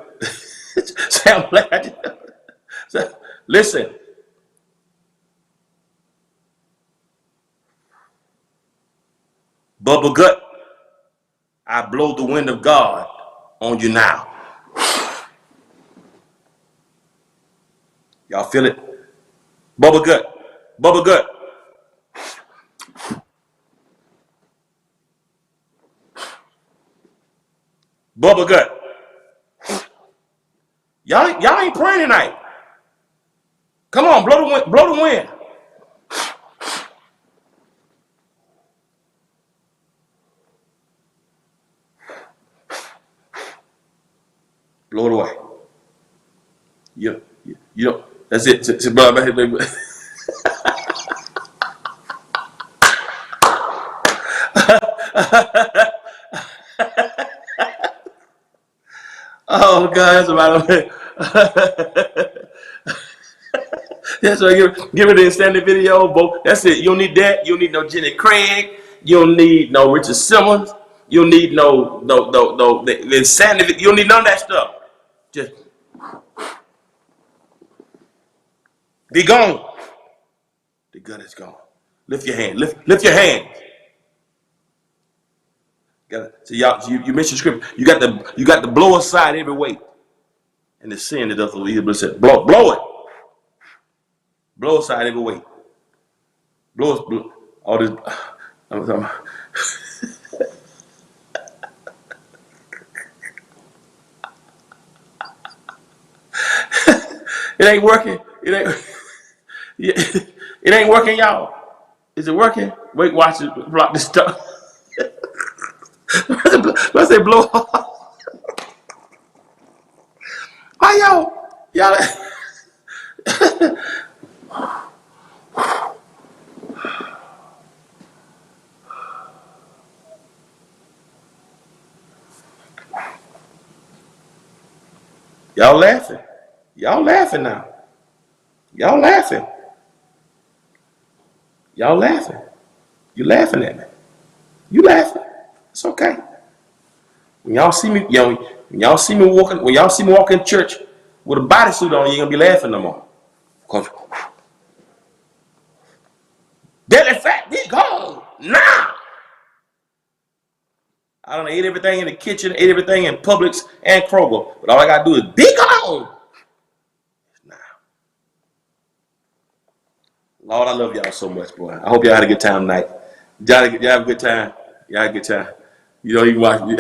say I'm glad. So, listen. Bubble gut, I blow the wind of God on you now. Y'all feel it? Bubble gut, bubble gut. Bubble gut. Y'all ain't praying tonight. Come on, blow the wind, blow the wind. Blow it away. You don't. That's it. Oh God, that's about it. That's why give it the extended video. That's it. You don't need that. You don't need no Jenny Craig. You don't need no Richard Simmons. You don't need no the insanity. You don't need none of that stuff. Just be gone. The gut is gone. Lift your hand. Lift your hand. So y'all, you missed your script. You got the blow aside every weight, and the sin that doth evil. Said blow it. Blow aside every weight. Blow all this. It ain't working. It ain't working, y'all. Is it working? Wait, watch it. Block this stuff. Let's say blow off. Why y'all? Y'all laughing. Y'all laughing now. Y'all laughing. Y'all laughing. You laughing at me. You laughing. It's okay. When y'all see me, when y'all see me walking in church with a bodysuit on, you ain't gonna be laughing no more. Cause belly fat, be gone now. I done ate everything in the kitchen, ate everything in Publix and Kroger, but all I gotta do is be gone. Nah. Lord, I love y'all so much, boy. I hope y'all had a good time tonight. Y'all have a good time. Y'all had a good time. You don't even watch me.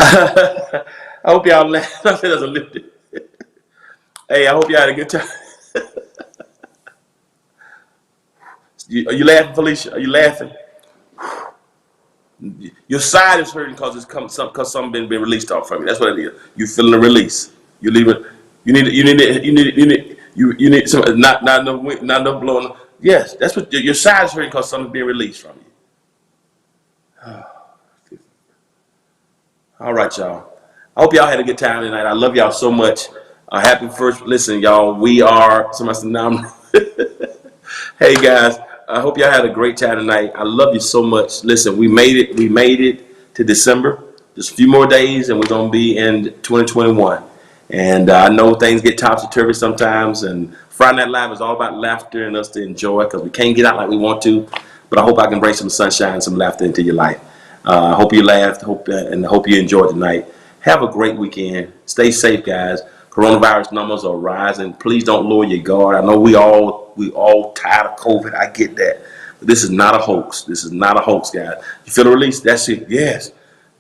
I hope y'all laughed. I said that's a lifted. Hey, I hope y'all had a good time. Are you laughing, Felicia? Are you laughing? Your side is hurting because something been released off from you. That's what it is. You feeling the release. You leave it. You need some not enough blowing. Yes, that's what your side is hurting because something's being released from you. All right, y'all. I hope y'all had a good time tonight. I love y'all so much. Happy first. Listen, y'all. We are. Somebody said, "Now." Hey guys. I hope y'all had a great time tonight. I love you so much. Listen, we made it. We made it to December. Just a few more days, and we're gonna be in 2021. And I know things get topsy-turvy sometimes. And Friday Night Live is all about laughter and us to enjoy because we can't get out like we want to. But I hope I can bring some sunshine, some laughter into your life. I hope you laughed. Hope you enjoyed tonight. Have a great weekend. Stay safe, guys. Coronavirus numbers are rising. Please don't lower your guard. I know we all tired of COVID. I get that. But this is not a hoax. This is not a hoax, guys. You feel a release? That's it. Yes.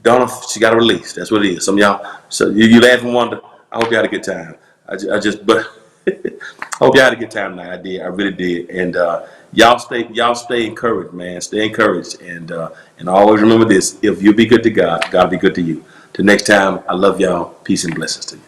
Donna, she got a release. That's what it is. Some of y'all, so you laugh and wonder. I hope you had a good time. But I hope you had a good time tonight. I did. I really did. And y'all stay encouraged, man. Stay encouraged. And always remember this: if you be good to God, God will be good to you. Till next time, I love y'all. Peace and blessings to you.